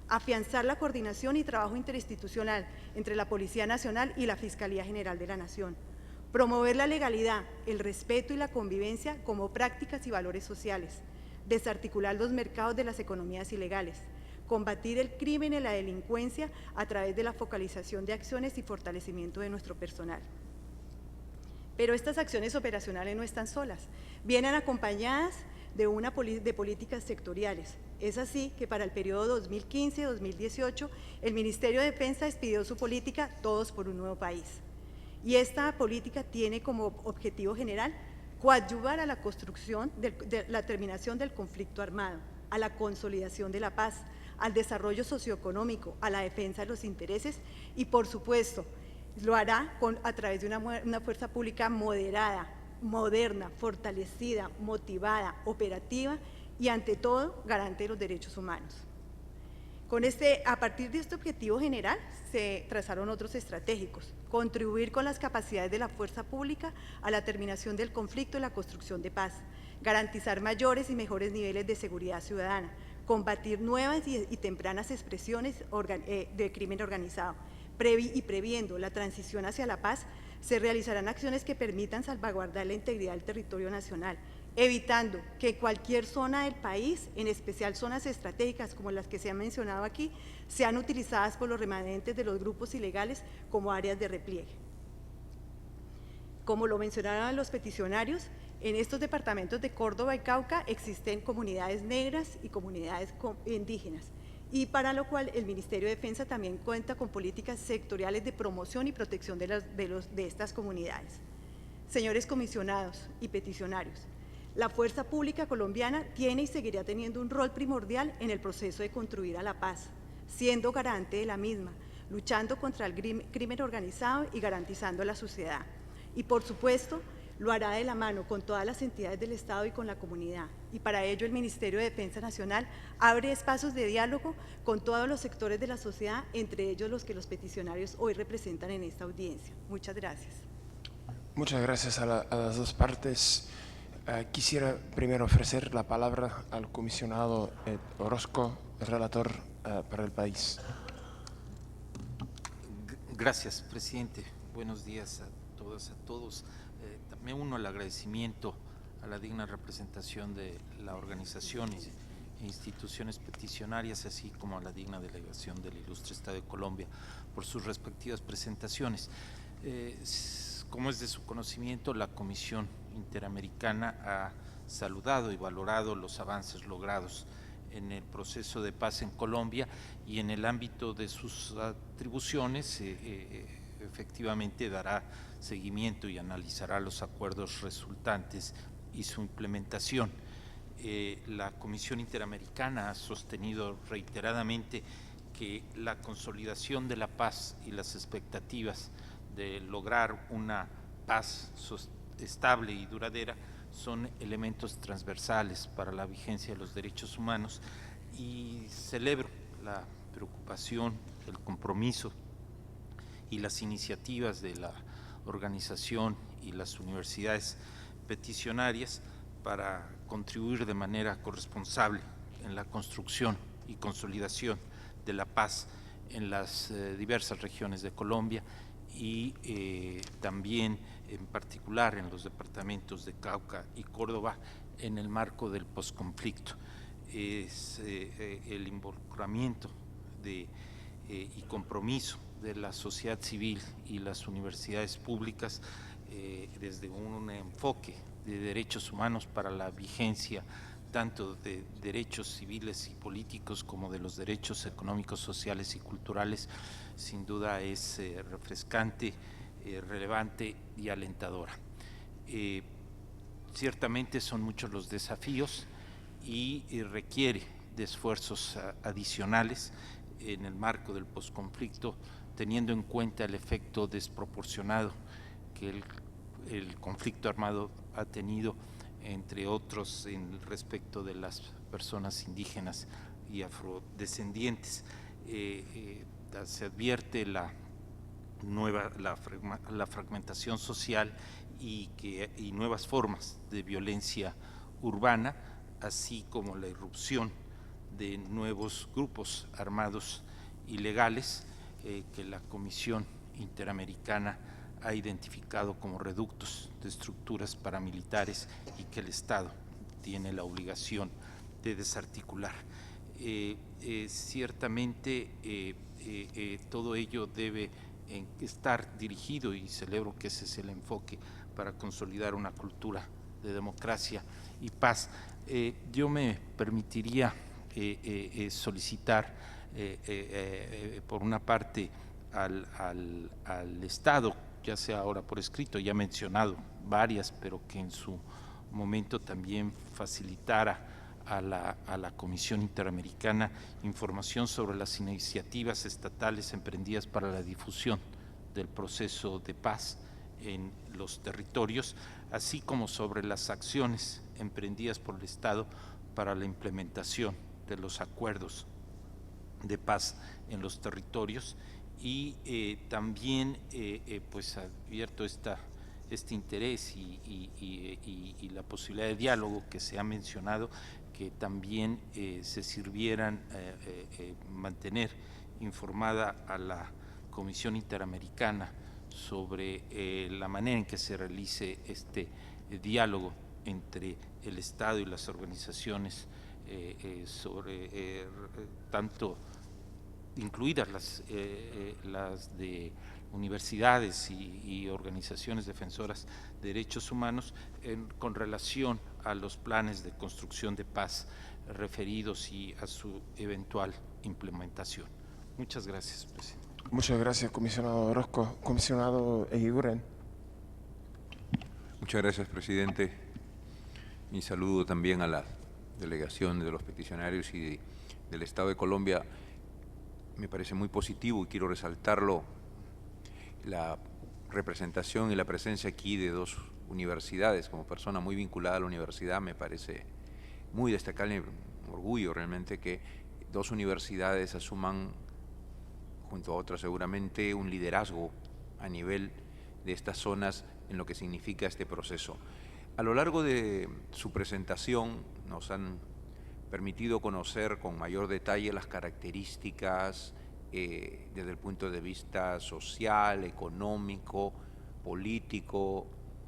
afianzar la coordinación y trabajo interinstitucional entre la Policía Nacional y la Fiscalía General de la Nación, promover la legalidad, el respeto y la convivencia como prácticas y valores sociales, desarticular los mercados de las economías ilegales, combatir el crimen y la delincuencia a través de la focalización de acciones y fortalecimiento de nuestro personal. Pero estas acciones operacionales no están solas, vienen acompañadas de políticas sectoriales. Es así que para el periodo 2015-2018, el Ministerio de Defensa expidió su política Todos por un Nuevo País. Y esta política tiene como objetivo general coadyuvar a la construcción de la terminación del conflicto armado, a la consolidación de la paz, al desarrollo socioeconómico, a la defensa de los intereses y, por supuesto, lo hará a través de una fuerza pública moderada, moderna, fortalecida, motivada, operativa y, ante todo, garante de los derechos humanos. A partir de este objetivo general, se trazaron otros estratégicos: contribuir con las capacidades de la fuerza pública a la terminación del conflicto y la construcción de paz, garantizar mayores y mejores niveles de seguridad ciudadana, combatir nuevas y tempranas expresiones de crimen organizado, y previendo la transición hacia la paz, se realizarán acciones que permitan salvaguardar la integridad del territorio nacional, evitando que cualquier zona del país, en especial zonas estratégicas como las que se han mencionado aquí, sean utilizadas por los remanentes de los grupos ilegales como áreas de repliegue. Como lo mencionaron los peticionarios, en estos departamentos de Córdoba y Cauca existen comunidades negras y comunidades indígenas, y para lo cual el Ministerio de Defensa también cuenta con políticas sectoriales de promoción y protección de estas comunidades. Señores comisionados y peticionarios, la fuerza pública colombiana tiene y seguirá teniendo un rol primordial en el proceso de construir a la paz, siendo garante de la misma, luchando contra el crimen organizado y garantizando la sociedad. Y por supuesto, lo hará de la mano con todas las entidades del Estado y con la comunidad. Y para ello el Ministerio de Defensa Nacional abre espacios de diálogo con todos los sectores de la sociedad, entre ellos los que los peticionarios hoy representan en esta audiencia. Muchas gracias. Muchas gracias a las dos partes. Quisiera primero ofrecer la palabra al comisionado Orozco, el relator para el país. Gracias, presidente. Buenos días a todas, a todos. Me uno al agradecimiento a la digna representación de la organización e instituciones peticionarias, así como a la digna delegación del ilustre Estado de Colombia por sus respectivas presentaciones. Como es de su conocimiento, la Comisión Interamericana ha saludado y valorado los avances logrados en el proceso de paz en Colombia, y en el ámbito de sus atribuciones efectivamente dará seguimiento y analizará los acuerdos resultantes y su implementación. La Comisión Interamericana ha sostenido reiteradamente que la consolidación de la paz y las expectativas de lograr una paz estable y duradera son elementos transversales para la vigencia de los derechos humanos, y celebro la preocupación, el compromiso y las iniciativas de la organización y las universidades peticionarias para contribuir de manera corresponsable en la construcción y consolidación de la paz en las diversas regiones de Colombia, y también en particular en los departamentos de Cauca y Córdoba en el marco del posconflicto. Es el involucramiento y compromiso de la sociedad civil y las universidades públicas desde un enfoque de derechos humanos para la vigencia tanto de derechos civiles y políticos como de los derechos económicos, sociales y culturales, sin duda es refrescante, relevante y alentadora. Ciertamente son muchos los desafíos y requiere de esfuerzos adicionales en el marco del posconflicto, teniendo en cuenta el efecto desproporcionado que el conflicto armado ha tenido, entre otros, en respecto de las personas indígenas y afrodescendientes. Se advierte la fragmentación social y nuevas formas de violencia urbana, así como la irrupción de nuevos grupos armados ilegales que la Comisión Interamericana ha identificado como reductos de estructuras paramilitares y que el Estado tiene la obligación de desarticular. Ciertamente todo ello debe estar dirigido, y celebro que ese es el enfoque, para consolidar una cultura de democracia y paz. Yo me permitiría solicitar por una parte al Estado, ya sea ahora por escrito, ya mencionado varias, pero que en su momento también facilitara a la Comisión Interamericana información sobre las iniciativas estatales emprendidas para la difusión del proceso de paz en los territorios, así como sobre las acciones emprendidas por el Estado para la implementación de los acuerdos de paz en los territorios, y también pues abierto este interés y la posibilidad de diálogo que se ha mencionado, que también se sirvieran mantener informada a la Comisión Interamericana sobre la manera en que se realice este diálogo entre el Estado y las organizaciones sobre tanto incluidas las de universidades y organizaciones defensoras de derechos humanos con relación a los planes de construcción de paz referidos y a su eventual implementación. Muchas gracias, presidente. Muchas gracias, comisionado Orozco. Comisionado Eguiguren. Muchas gracias, presidente. Mi saludo también a la delegación de los peticionarios y del Estado de Colombia. Me parece muy positivo y quiero resaltarlo, la representación y la presencia aquí de dos universidades. Como persona muy vinculada a la universidad, me parece muy destacable, un orgullo realmente que dos universidades asuman, junto a otras seguramente, un liderazgo a nivel de estas zonas en lo que significa este proceso. A lo largo de su presentación nos han permitido conocer con mayor detalle las características desde el punto de vista social, económico, político,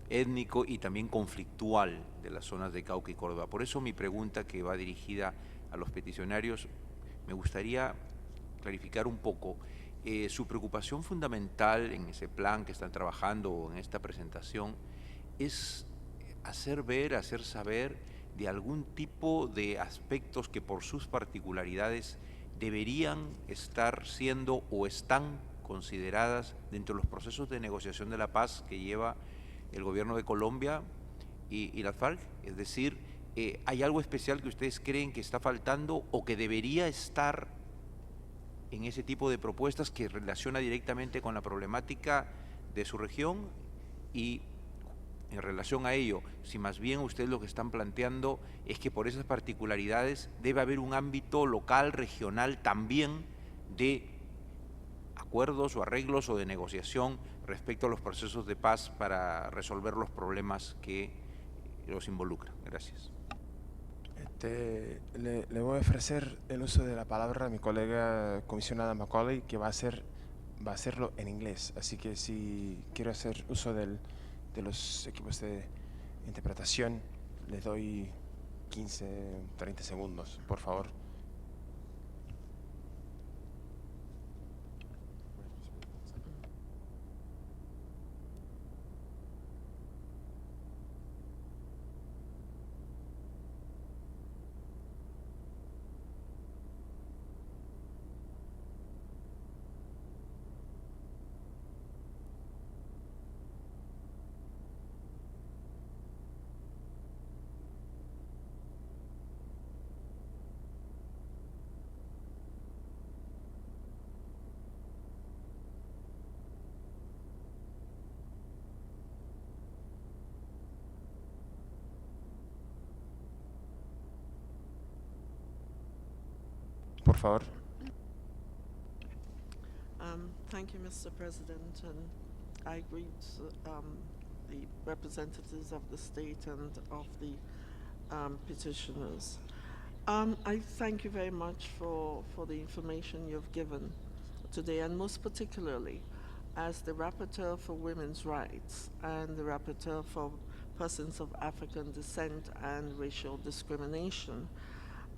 étnico y también conflictual de las zonas de Cauca y Córdoba. Por eso mi pregunta, que va dirigida a los peticionarios, me gustaría clarificar un poco su preocupación fundamental en ese plan que están trabajando en esta presentación es hacer ver, hacer saber de algún tipo de aspectos que por sus particularidades deberían estar siendo o están consideradas dentro de los procesos de negociación de la paz que lleva el gobierno de Colombia y las FARC. Es decir, ¿hay algo especial que ustedes creen que está faltando o que debería estar en ese tipo de propuestas que relaciona directamente con la problemática de su región? Y en relación a ello, si más bien ustedes lo que están planteando es que por esas particularidades debe haber un ámbito local, regional también de acuerdos o arreglos o de negociación respecto a los procesos de paz para resolver los problemas que los involucran. Gracias. Le voy a ofrecer el uso de la palabra a mi colega comisionada Macaulay, que va a hacerlo en inglés. Así que si quiero hacer uso de los equipos de interpretación, les doy 15, 30 segundos, por favor. Por favor. Thank you, Mr. President, and I greet the representatives of the state and of the petitioners. I thank you very much for the information you've given today, and most particularly as the Rapporteur for Women's Rights and the Rapporteur for Persons of African Descent and Racial Discrimination.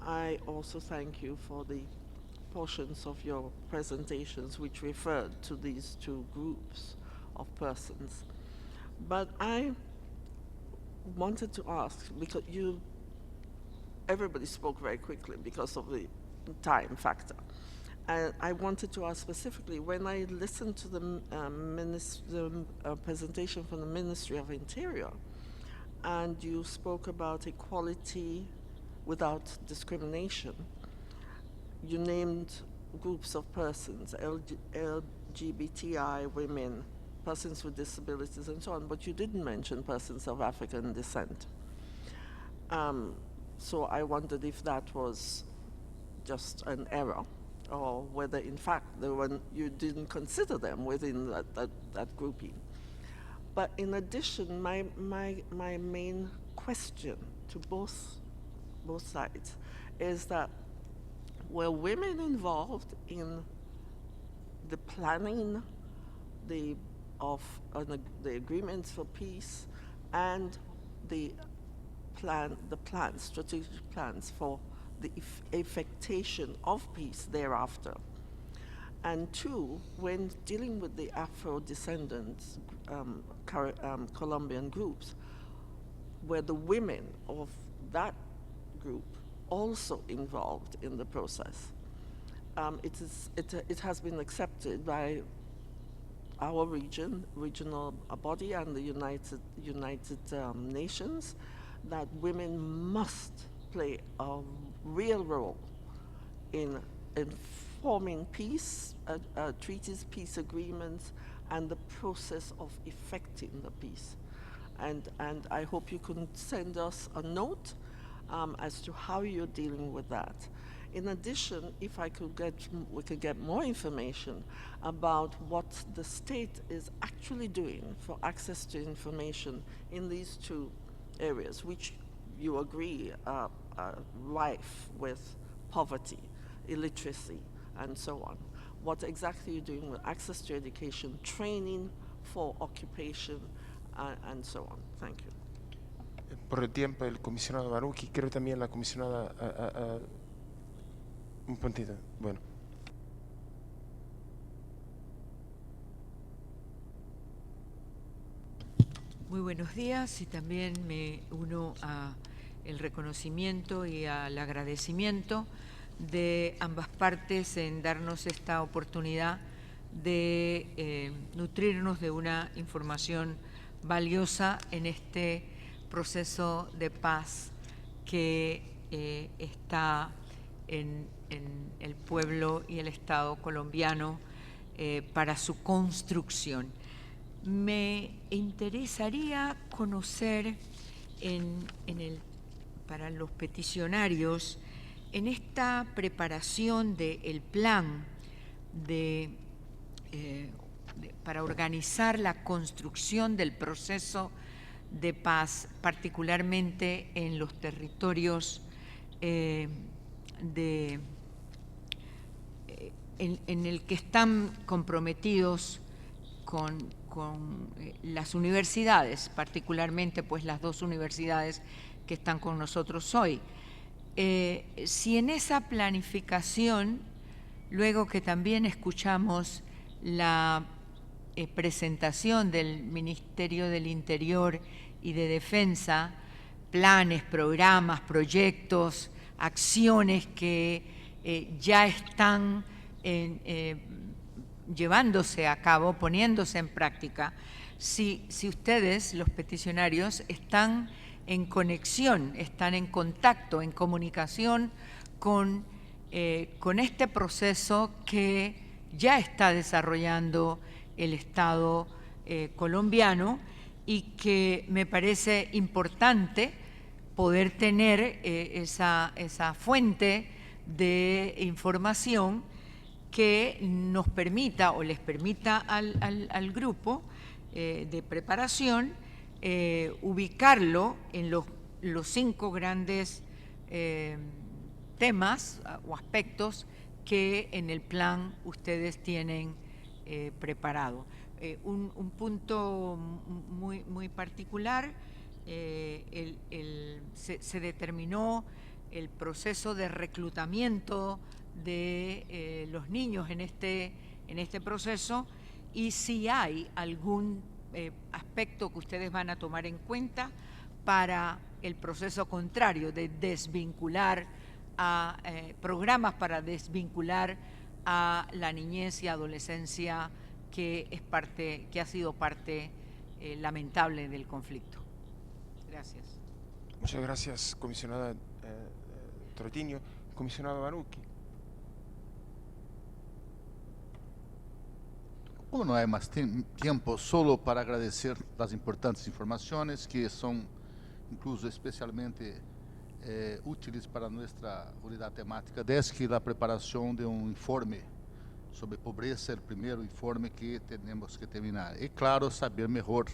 I also thank you for the portions of your presentations which referred to these two groups of persons. But I wanted to ask, because everybody spoke very quickly because of the time factor. And I wanted to ask specifically, when I listened to the presentation from the Ministry of Interior, and you spoke about equality without discrimination, you named groups of persons, LGBTI women, persons with disabilities and so on, but you didn't mention persons of African descent. So I wondered if that was just an error, or whether in fact you didn't consider them within that grouping. But in addition, my main question to both both sides, is that were women involved in the planning of the agreements for peace and the strategic plans for the effectation of peace thereafter. And two, when dealing with the Afro-descendants Colombian groups, were the women of that group also involved in the process? It has been accepted by our regional body and the United Nations that women must play a real role in forming peace treaties, peace agreements, and the process of effecting the peace. And I hope you can send us a note as to how you're dealing with that. In addition, if we could get more information about what the state is actually doing for access to information in these two areas, which you agree are rife with poverty, illiteracy, and so on. What exactly you're doing with access to education, training for occupation, and so on. Thank you. Por el tiempo, el comisionado Baruki, creo también la comisionada... un puntito, bueno. Muy buenos días, y también me uno a el reconocimiento y al agradecimiento de ambas partes en darnos esta oportunidad de nutrirnos de una información valiosa en este proceso de paz que está en el pueblo y el Estado colombiano para su construcción. Me interesaría conocer para los peticionarios, en esta preparación del plan para organizar la construcción del proceso de paz, particularmente en los territorios en el que están comprometidos con las universidades, particularmente pues las dos universidades que están con nosotros hoy. Si en esa planificación, luego que también escuchamos la presentación del Ministerio del Interior y de Defensa, planes, programas, proyectos, acciones que ya están llevándose a cabo, poniéndose en práctica, si ustedes, los peticionarios, están en conexión, están en contacto, en comunicación con este proceso que ya está desarrollando el Estado colombiano, y que me parece importante poder tener esa fuente de información que nos permita o les permita al grupo de preparación ubicarlo en los 5 grandes temas o aspectos que en el plan ustedes tienen preparado. Un punto muy particular, se determinó el proceso de reclutamiento de los niños en este proceso, y si hay algún aspecto que ustedes van a tomar en cuenta para el proceso contrario de desvincular a programas para desvincular a la niñez y adolescencia que ha sido parte lamentable del conflicto. Gracias. Muchas gracias, comisionada Troitiño. Comisionado Baruki. Como no hay más tiempo, solo para agradecer las importantes informaciones que son incluso especialmente útiles para nuestra unidad temática 10, que la preparación de un informe sobre pobreza, el primer informe que tenemos que terminar. Y claro, saber mejor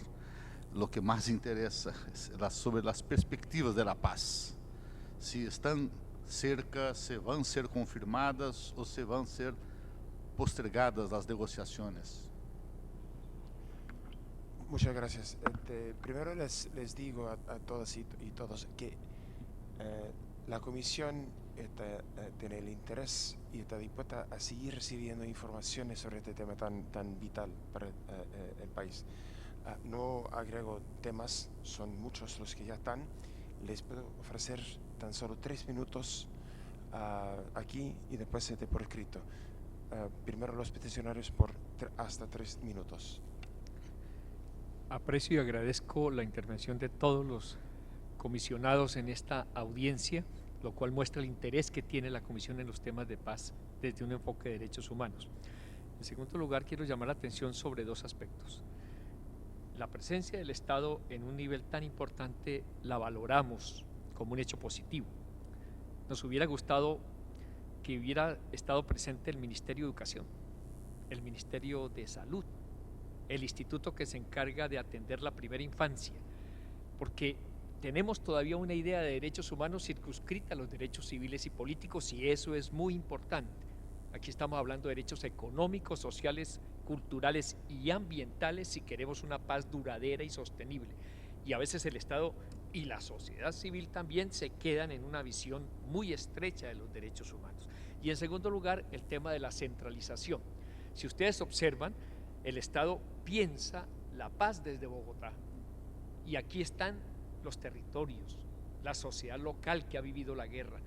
lo que más interesa sobre las perspectivas de la paz. si están cerca, se van a ser confirmadas o se van a ser postergadas las negociaciones. Muchas gracias. Primero les digo a todas y todos que la Comisión tiene el interés y está dispuesta a seguir recibiendo informaciones sobre este tema tan vital para el país. No agrego temas, son muchos los que ya están. Les puedo ofrecer tan solo 3 minutos aquí y después por escrito. Primero los peticionarios por hasta 3 minutos. Aprecio y agradezco la intervención de todos los comisionados en esta audiencia, lo cual muestra el interés que tiene la Comisión en los temas de paz desde un enfoque de derechos humanos. En segundo lugar, quiero llamar la atención sobre 2 aspectos. La presencia del Estado en un nivel tan importante la valoramos como un hecho positivo. Nos hubiera gustado que hubiera estado presente el Ministerio de Educación, el Ministerio de Salud, el instituto que se encarga de atender la primera infancia, porque tenemos todavía una idea de derechos humanos circunscrita a los derechos civiles y políticos, y eso es muy importante. Aquí estamos hablando de derechos económicos, sociales, culturales y ambientales si queremos una paz duradera y sostenible. Y a veces el Estado y la sociedad civil también se quedan en una visión muy estrecha de los derechos humanos. Y en segundo lugar, el tema de la centralización. Si ustedes observan, el Estado piensa la paz desde Bogotá, y aquí están los territorios, la sociedad local que ha vivido la guerra,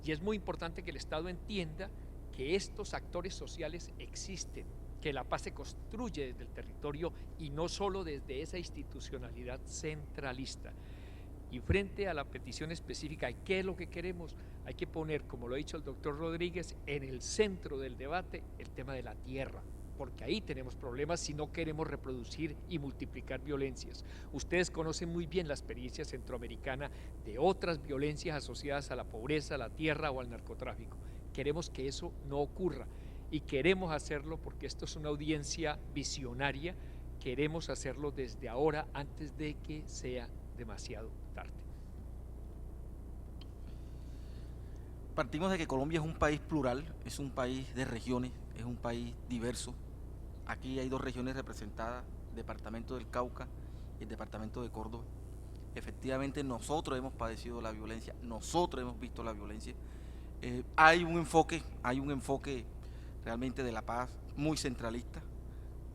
y es muy importante que el Estado entienda que estos actores sociales existen, que la paz se construye desde el territorio y no solo desde esa institucionalidad centralista. Y frente a la petición específica, ¿qué es lo que queremos? Hay que poner, como lo ha dicho el doctor Rodríguez, en el centro del debate el tema de la tierra, porque ahí tenemos problemas si no queremos reproducir y multiplicar violencias. Ustedes conocen muy bien la experiencia centroamericana de otras violencias asociadas a la pobreza, a la tierra o al narcotráfico. Queremos que eso no ocurra y queremos hacerlo porque esto es una audiencia visionaria. Queremos hacerlo desde ahora antes de que sea demasiado tarde. Partimos de que Colombia es un país plural, es un país de regiones, es un país diverso. Aquí hay 2 regiones representadas, el departamento del Cauca y el departamento de Córdoba. Efectivamente nosotros hemos padecido la violencia, nosotros hemos visto la violencia. Hay un enfoque realmente de la paz muy centralista,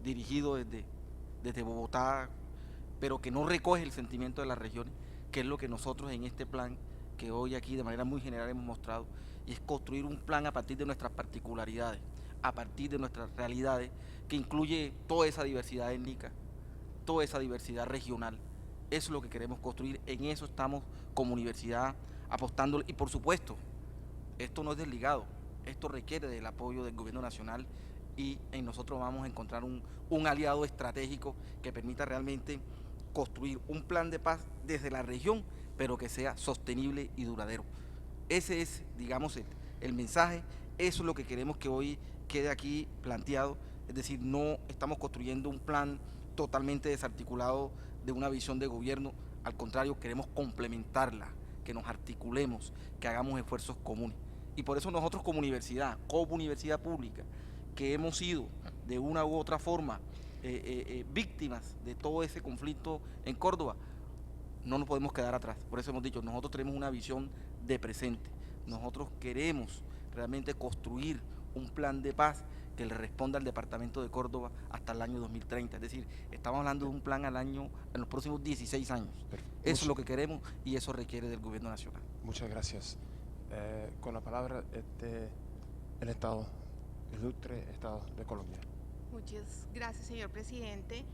dirigido desde Bogotá, pero que no recoge el sentimiento de las regiones, que es lo que nosotros en este plan, que hoy aquí de manera muy general hemos mostrado, y es construir un plan a partir de nuestras particularidades, a partir de nuestras realidades, que incluye toda esa diversidad étnica, toda esa diversidad regional. Eso es lo que queremos construir, en eso estamos como universidad apostando, y por supuesto, esto no es desligado, esto requiere del apoyo del gobierno nacional, y en nosotros vamos a encontrar un aliado estratégico que permita realmente construir un plan de paz desde la región, pero que sea sostenible y duradero. Ese es, digamos, el mensaje, eso es lo que queremos que hoy quede aquí planteado, es decir, no estamos construyendo un plan totalmente desarticulado de una visión de gobierno, al contrario, queremos complementarla, que nos articulemos, que hagamos esfuerzos comunes. Y por eso nosotros como universidad pública, que hemos sido de una u otra forma víctimas de todo ese conflicto en Córdoba, no nos podemos quedar atrás. Por eso hemos dicho, nosotros tenemos una visión de presente. Nosotros queremos realmente construir un plan de paz que le responda al departamento de Córdoba hasta el año 2030. Es decir, estamos hablando de un plan en los próximos 16 años. Eso es lo que queremos y eso requiere del gobierno nacional. Muchas gracias. Con la palabra el Estado, el ilustre Estado de Colombia. Muchas gracias, señor presidente.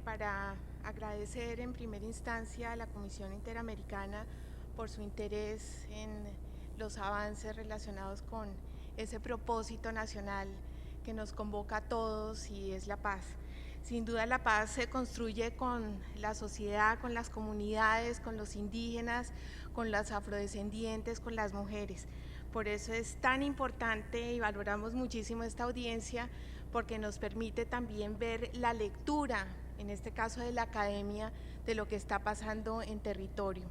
Para agradecer en primera instancia a la Comisión Interamericana por su interés en los avances relacionados con ese propósito nacional que nos convoca a todos, y es la paz. Sin duda la paz se construye con la sociedad, con las comunidades, con los indígenas, con las afrodescendientes, con las mujeres. Por eso es tan importante y valoramos muchísimo esta audiencia, porque nos permite también ver la lectura, en este caso de la academia, de lo que está pasando en territorio.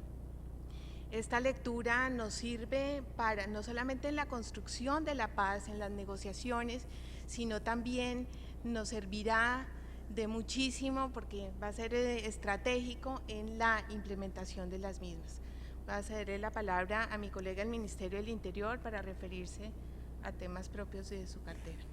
Esta lectura nos sirve para no solamente en la construcción de la paz, en las negociaciones, sino también nos servirá de muchísimo porque va a ser estratégico en la implementación de las mismas. Voy a cederle la palabra a mi colega del Ministerio del Interior para referirse a temas propios de su cartera.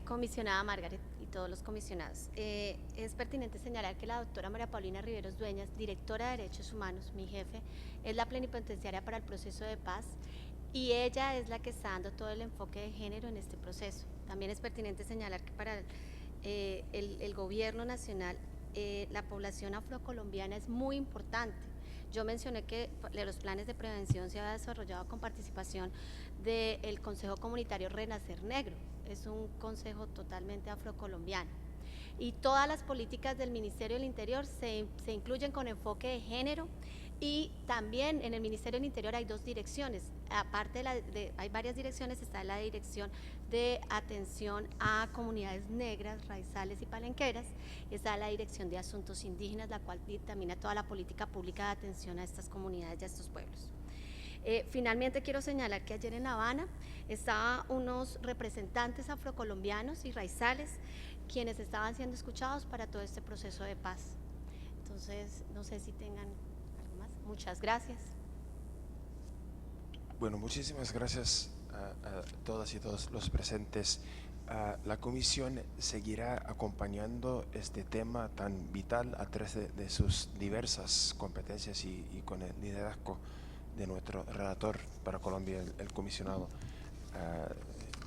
Comisionada Margaret y todos los comisionados, es pertinente señalar que la doctora María Paulina Riveros Dueñas, directora de Derechos Humanos, mi jefe, es la plenipotenciaria para el proceso de paz y ella es la que está dando todo el enfoque de género en este proceso. También es pertinente señalar que para el gobierno nacional la población afrocolombiana es muy importante. Yo mencioné que los planes de prevención se habían desarrollado con participación del Consejo Comunitario Renacer Negro. Es un consejo totalmente afrocolombiano. Y todas las políticas del Ministerio del Interior se incluyen con enfoque de género y también en el Ministerio del Interior hay dos direcciones. Aparte hay varias direcciones, está la dirección de atención a comunidades negras, raizales y palenqueras, está la dirección de asuntos indígenas, la cual dictamina toda la política pública de atención a estas comunidades y a estos pueblos. Finalmente quiero señalar que ayer en La Habana estaban unos representantes afrocolombianos y raizales quienes estaban siendo escuchados para todo este proceso de paz. Entonces, no sé si tengan algo más. Muchas gracias. Bueno, muchísimas gracias a todas y todos los presentes. La Comisión seguirá acompañando este tema tan vital a través de sus diversas competencias y con el liderazgo de nuestro relator para Colombia, el comisionado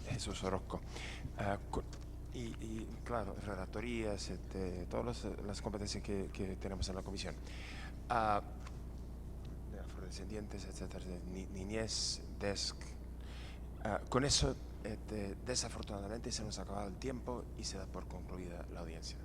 Jesús Orozco. Y claro, relatorías, todas las competencias que tenemos en la Comisión. De afrodescendientes, etcétera, niñez, DESC. Con eso, desafortunadamente, se nos ha acabado el tiempo y se da por concluida la audiencia.